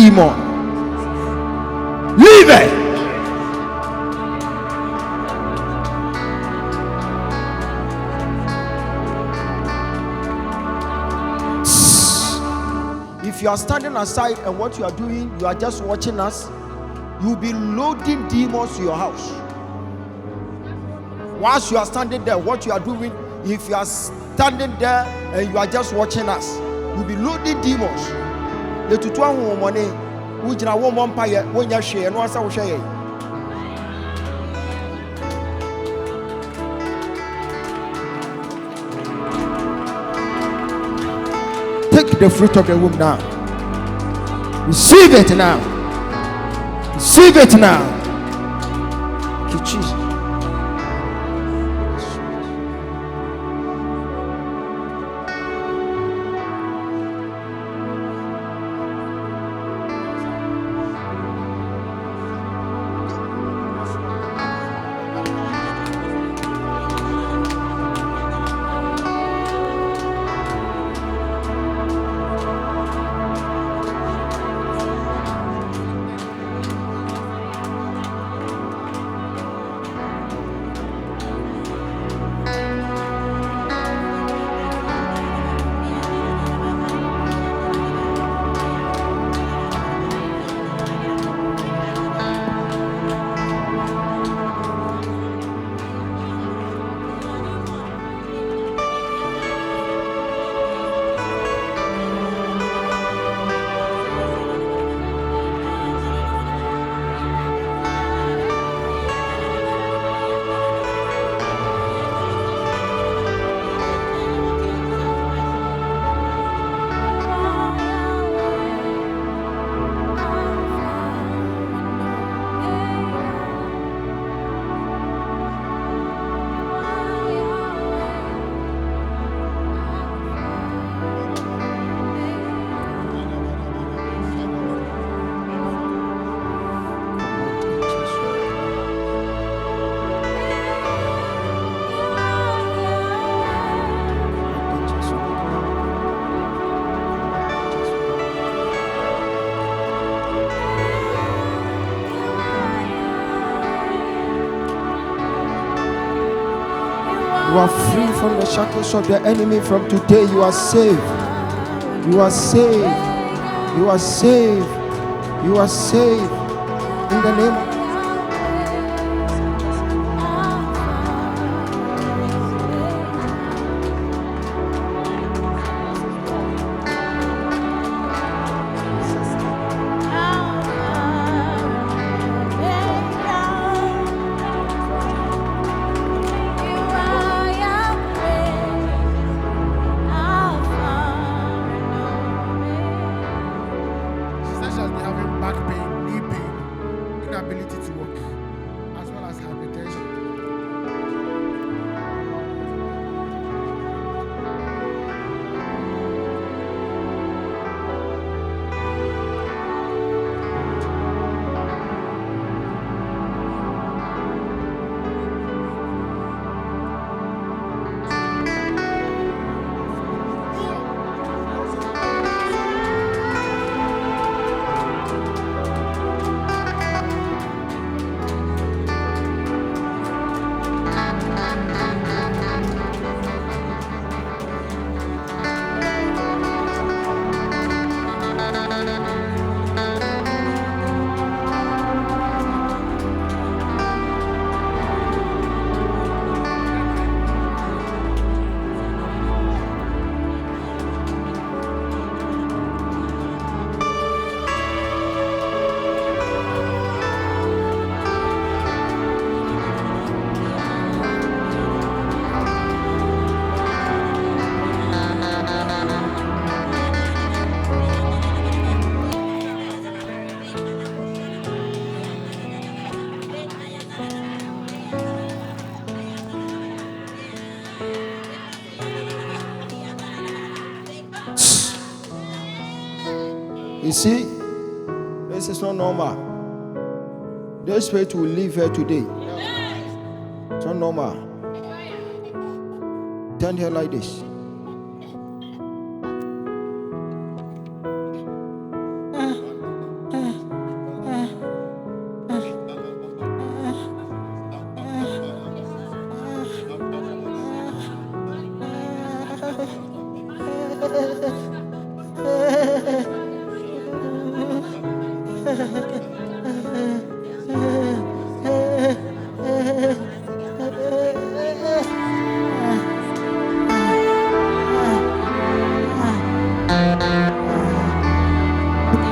demon. Leave it. If you are standing aside and what you are doing, you are just watching us, you'll be loading demons to your house. Whilst you are standing there, what you are doing, if you are standing there and you are just watching us, you'll be loading demons. The tutu ahu money, ujina wo mompaye, wonya share, no asa wo share. Take the fruit of the womb now. Receive it now. Receive it now. Thank you, Jesus. You are free from the shackles of the enemy. From today, you are saved. You are saved. You are saved. You are saved. In the name of You see, this is not normal. This spirit will leave her today. It's not normal. Turn her like this.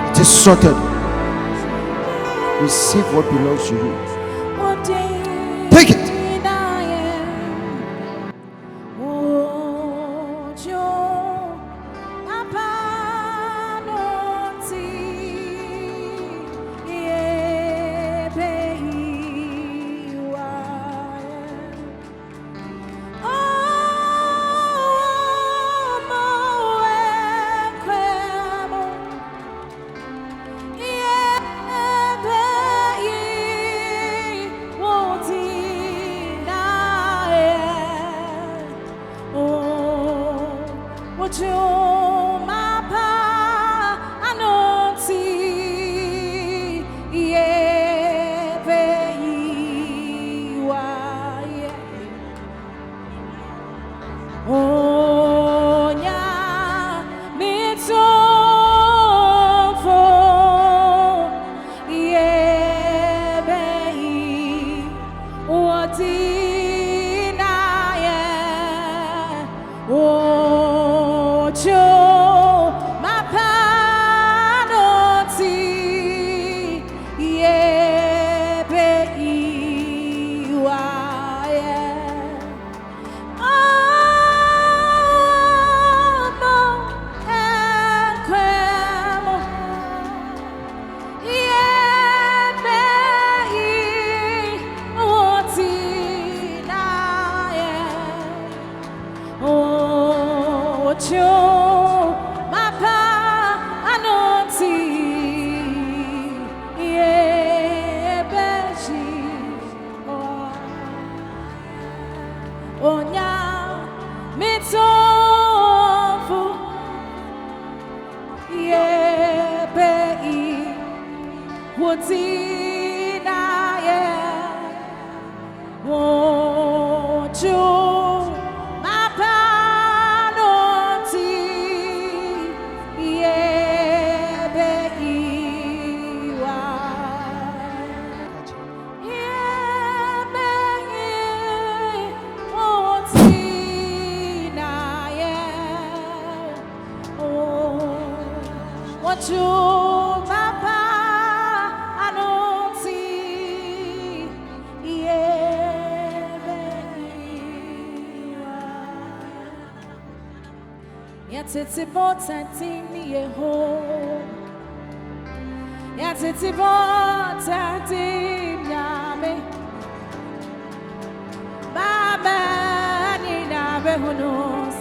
It is sorted. Receive what belongs to you. Take it. It's important in the home. Yes, it's important in Yame. Baba, Nina, Behunos.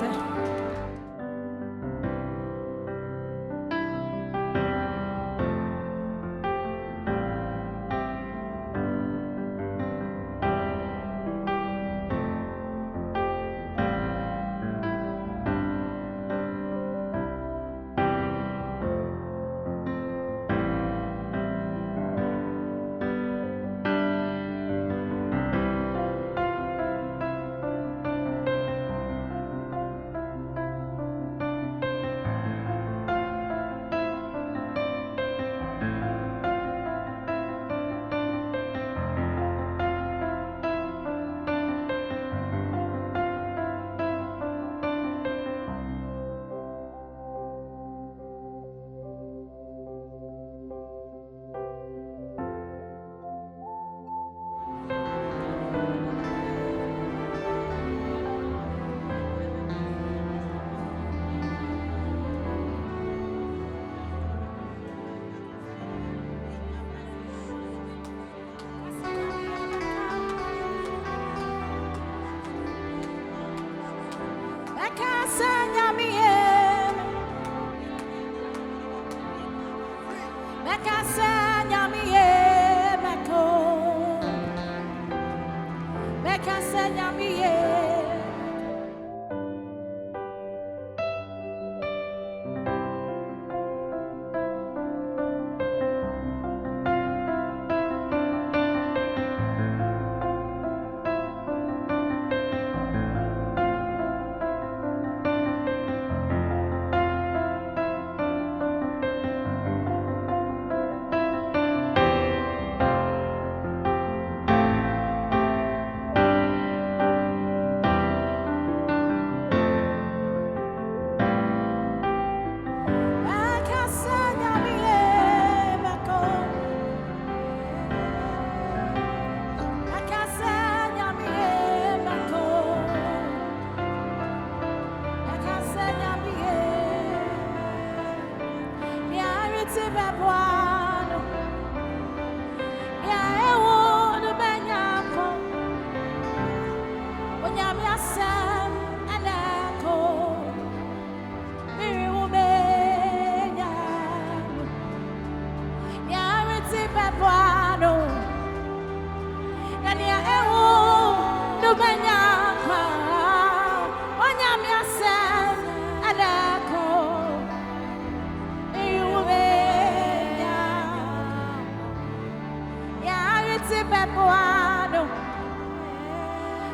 yatiti bebuano.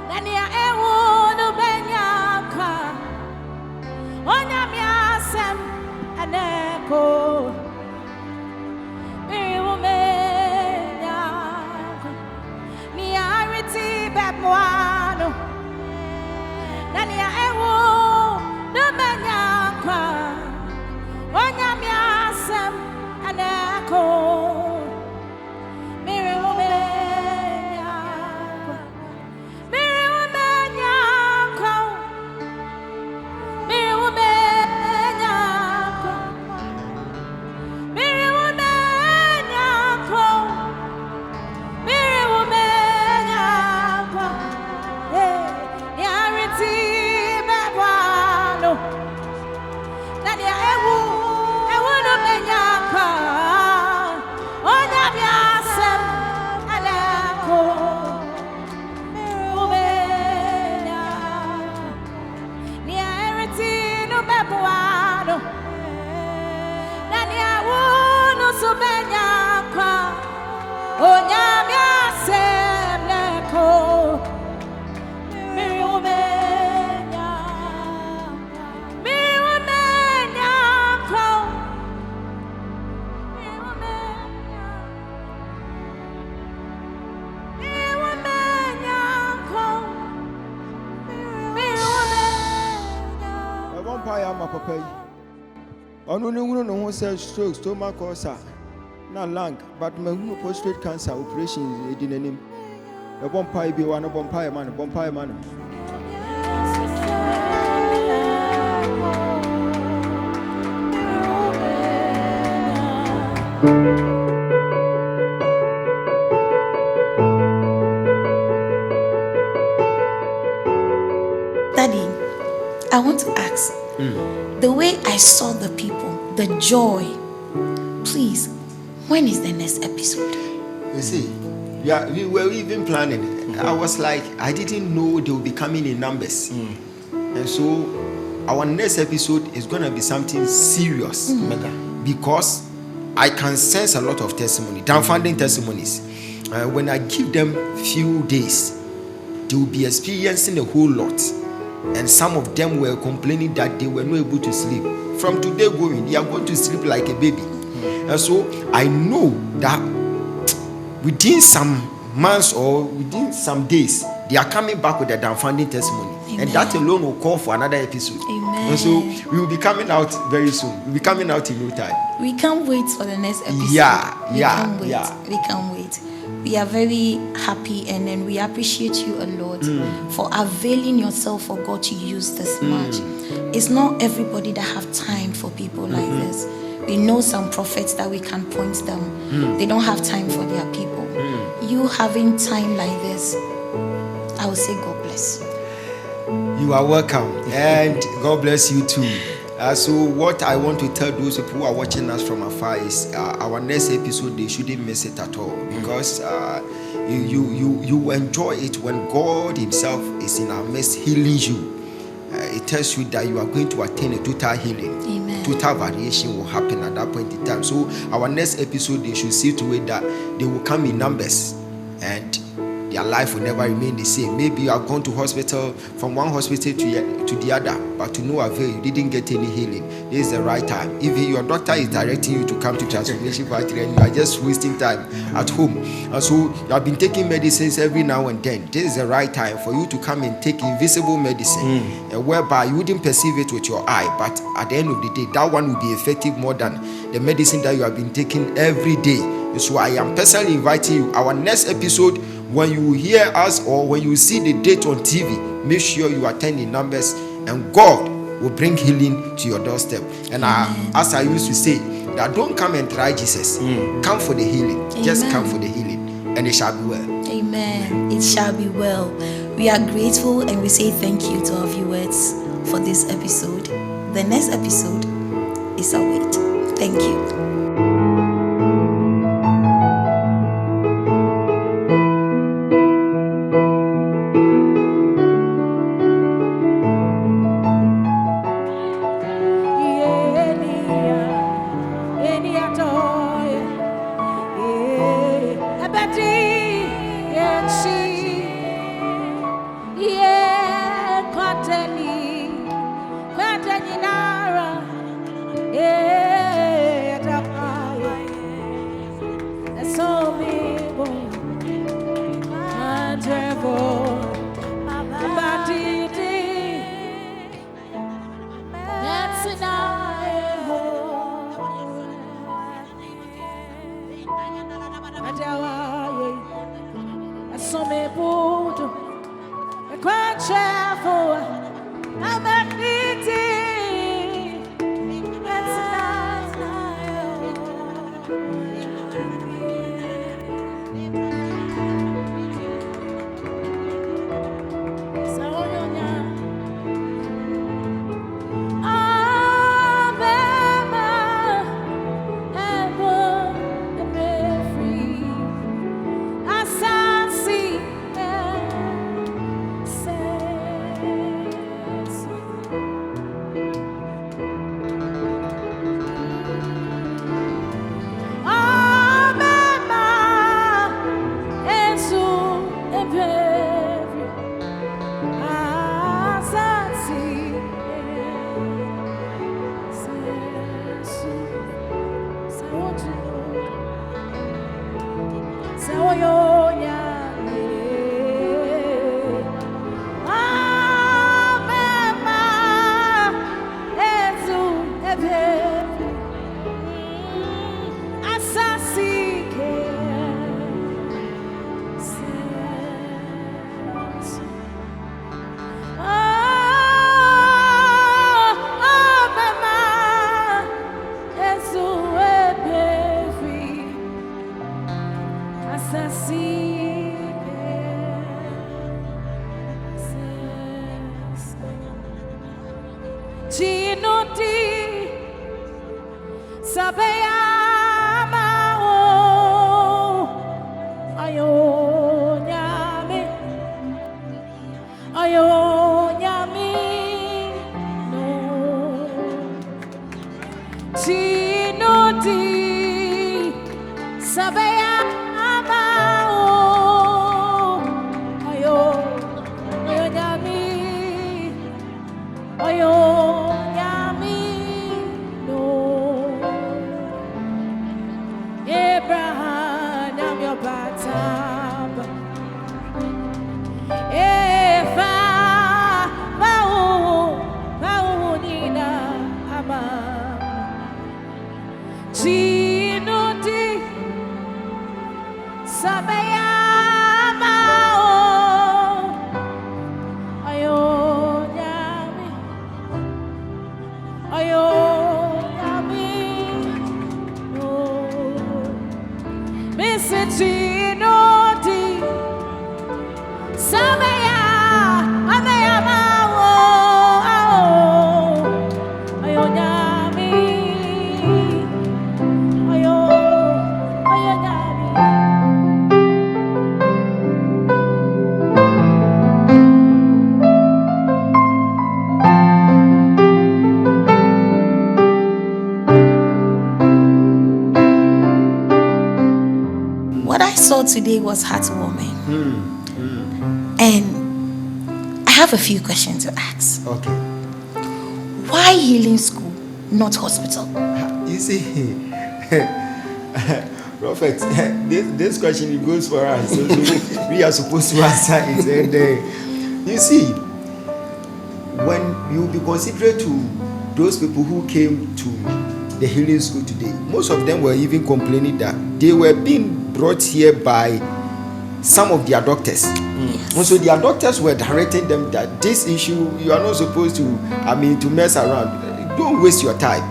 Nania ewunu benyaka. Onyamiasem aneko. Miriumenyaka. Niariti bebuano. Nania ewunu benyaka. Onyamiasem aneko. Ono ne hunu no ho say stroke, stomach ulcer, na lung, but me hunu prostate cancer operation edi nanim. E bompai bi wa no bompai man. Daddy, I want to ask, the way I saw the people, the joy, please, when is the next episode? You see, we were even planning. I was like, I didn't know they would be coming in numbers. And so our next episode is going to be something serious. Because I can sense a lot of testimony, downfounding testimonies. When I give them few days, they will be experiencing a whole lot. And some of them were complaining that they were not able to sleep. From today going, they are going to sleep like a baby. And so I know that within some months or within some days, they are coming back with a downfounding testimony. Amen. And that alone will call for another episode. Amen. And so we will be coming out very soon. We'll be coming out in no time. We can't wait for the next episode. We can't wait. We are very happy, and then we appreciate you a lot for availing yourself for God to use this much. It's not everybody that have time for people like this. We know some prophets that we can point them. They don't have time for their people. You having time like this, I will say God bless. You are welcome, and God bless you too. So what I want to tell those people who are watching us from afar is our next episode, they shouldn't miss it at all, because you enjoy it when God himself is in our midst healing you. It tells you that you are going to attain a total healing. Amen. Total variation will happen at that point in time. So our next episode, they should see to it that they will come in numbers and their life will never remain the same. Maybe you are going to hospital, from one hospital to the other, but to no avail, you didn't get any healing. This is the right time. If your doctor is directing you to come to transformation factory and you are just wasting time at home, and so you have been taking medicines every now and then, this is the right time for you to come and take invisible medicine, whereby you wouldn't perceive it with your eye, but at the end of the day, that one will be effective more than the medicine that you have been taking every day. So I am personally inviting you. Our next episode, when you hear us or when you see the date on TV, make sure you attend in numbers, and God will bring healing to your doorstep. And as I used to say, that don't come and try Jesus. Come for the healing. Amen. Just come for the healing, and it shall be well. Amen. It shall be well. We are grateful, and we say thank you to our viewers for this episode. The next episode is our wait. Thank you. Ebedi Budo, a quite cheerful. I'm a meeting. That's today was heartwarming. And I have a few questions to ask. Okay. Why healing school, not hospital? You see, Prophet, this question it goes for us. So we are supposed to answer it. And you see, when you be considerate to those people who came to the healing school today, most of them were even complaining that they were being brought here by some of their doctors. And so their doctors were directing them that this issue, you are not supposed to, to mess around. Don't waste your time,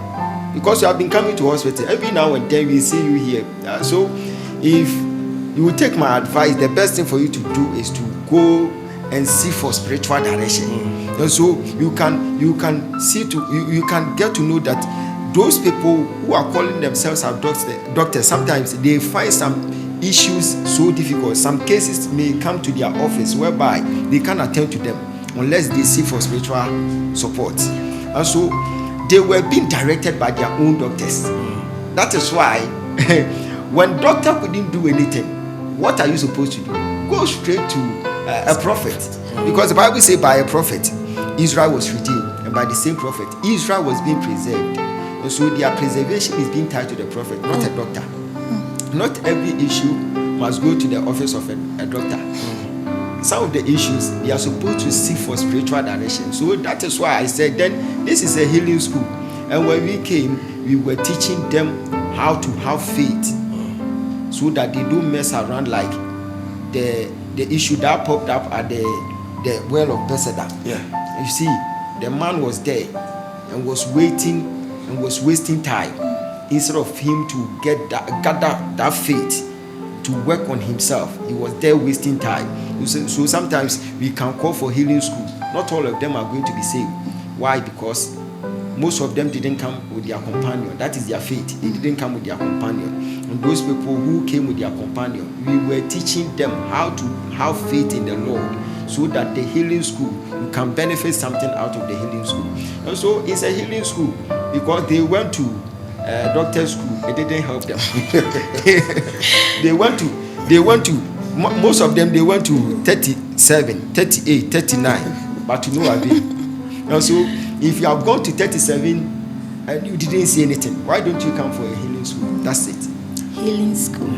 because you have been coming to hospital. Every now and then we see you here. So if you will take my advice, the best thing for you to do is to go and seek for spiritual direction. And so you can see you can get to know that those people who are calling themselves our doctors, sometimes they find some issues so difficult. Some cases may come to their office whereby they can't attend to them unless they seek for spiritual support. And so they were being directed by their own doctors. That is why when doctor couldn't do anything, what are you supposed to do? Go straight to a prophet. Because the Bible says by a prophet, Israel was redeemed. And by the same prophet, Israel was being preserved. And so their preservation is being tied to the prophet, not a doctor. Not every issue must go to the office of a doctor. Some of the issues, they are supposed to seek for spiritual direction. So that is why I said then this is a healing school. And when we came, we were teaching them how to have faith so that they don't mess around like the the issue that popped up at the well of Bethesda. Yeah. You see, the man was there and was waiting and was wasting time instead of him to gather that faith to work on himself. He was there wasting time. So sometimes we can call for healing school. Not all of them are going to be saved. Why? Because most of them didn't come with their companion. That is their faith. They didn't come with their companion. And those people who came with their companion, we were teaching them how to have faith in the Lord, so that the healing school, you can benefit something out of the healing school. And so it's a healing school because they went to doctor's school. It didn't help them. They went to most of them, they went to 37, 38, 39, but to no avail. And so if you have gone to 37 and you didn't see anything, why don't you come for a healing school? That's it. Healing school.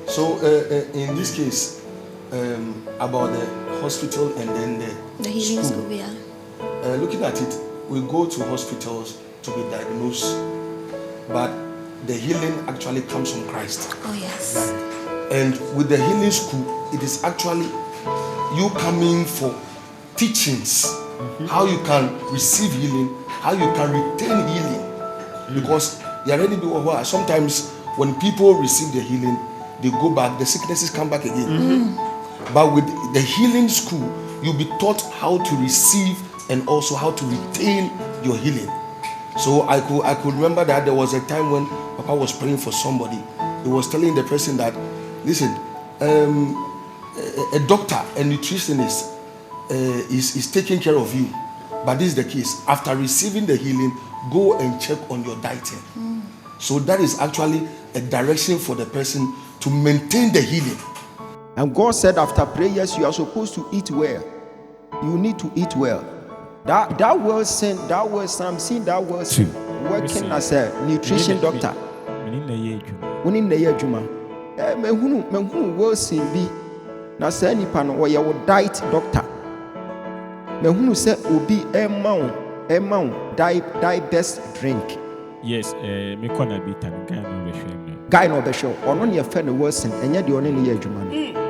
So in this case, about the hospital and then the healing school, yeah. Looking at it, we go to hospitals to be diagnosed, but the healing actually comes from Christ. Oh yes. And with the healing school, it is actually you coming for teachings, how you can receive healing, how you can retain healing, because you already do. Sometimes when people receive the healing, they go back, the sicknesses come back again. But with the healing school, you'll be taught how to receive and also how to retain your healing. So I could remember that there was a time when Papa was praying for somebody. He was telling the person that, listen, a doctor, a nutritionist is taking care of you. But this is the case. After receiving the healing, go and check on your dieting. So that is actually a direction for the person to maintain the healing. And God said after prayers, you are supposed to eat well. You need to eat well. That word sin, I'm seeing that word sin, working as a nutrition doctor. When in the year Juma, mehunu word sin bi na say nipa no wo ye wo diet doctor. Mehunu say obi emma diet best drink. Yes, me kona bi tan guy no be hwem no. Guy no be show. Ono ne fe no word sin, enye de ono ne ye adwuma no.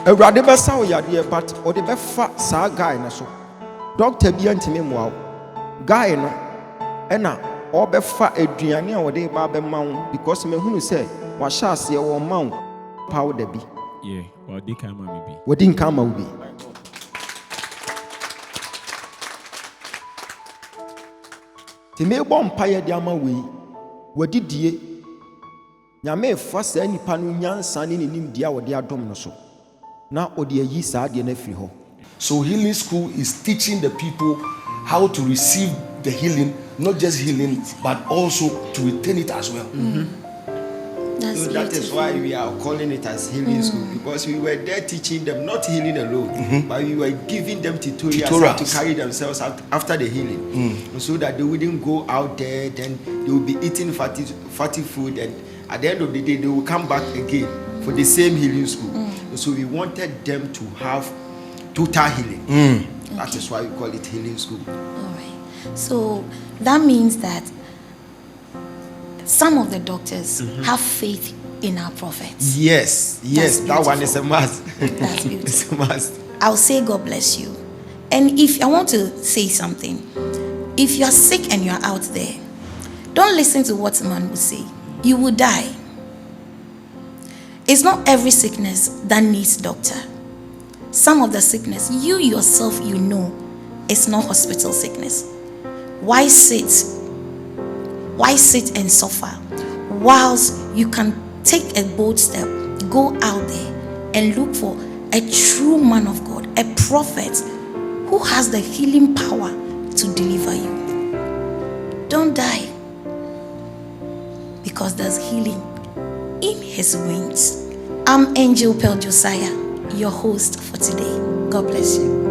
Awurade bɛsa wo yadeɛ but ɔde bɛfa saa guy no so. Doctor bi antimi mmoa wo. Guy no ɛna ɔbɛfa aduane a wɔde ba bɛma wo because mehunu sɛ wahyɛ aseɛ wɔ ma wo powder bi. Yeah, wɔde kan ma me bi. Wɔde nkan ma wo bi. Timebɔ mpaeɛ de ama wei. Wɔdidie. Nyame fa saa nipa no nyansa ne nimdeɛ a wɔde adom no so. Na odi ayi saa de na firi hɔ. So healing school is teaching the people how to receive the healing, not just healing, but also to retain it as well. That's So that is beautiful. why we are calling it as healing school, because we were there teaching them not healing alone, but we were giving them tutorials how to carry themselves out after the healing, so that they wouldn't go out there, then they will be eating fatty food, and at the end of the day they will come back again for the same healing school. So we wanted them to have total healing. That is why we call it healing school. All right. So that means that some of the doctors have faith in our prophets. Yes, that one is a must. That's beautiful. It's a must. I'll say God bless you. And if I want to say something, if you are sick and you are out there, don't listen to what man will say. You will die. It's not every sickness that needs doctor. Some of the sickness, you yourself, you know, it's not hospital sickness. Why sit and suffer whilst you can take a bold step, go out there and look for a true man of God, a prophet who has the healing power to deliver you. Don't die, because there's healing in his wings. I'm Angel Pearl Josiah, your host for today. God bless you.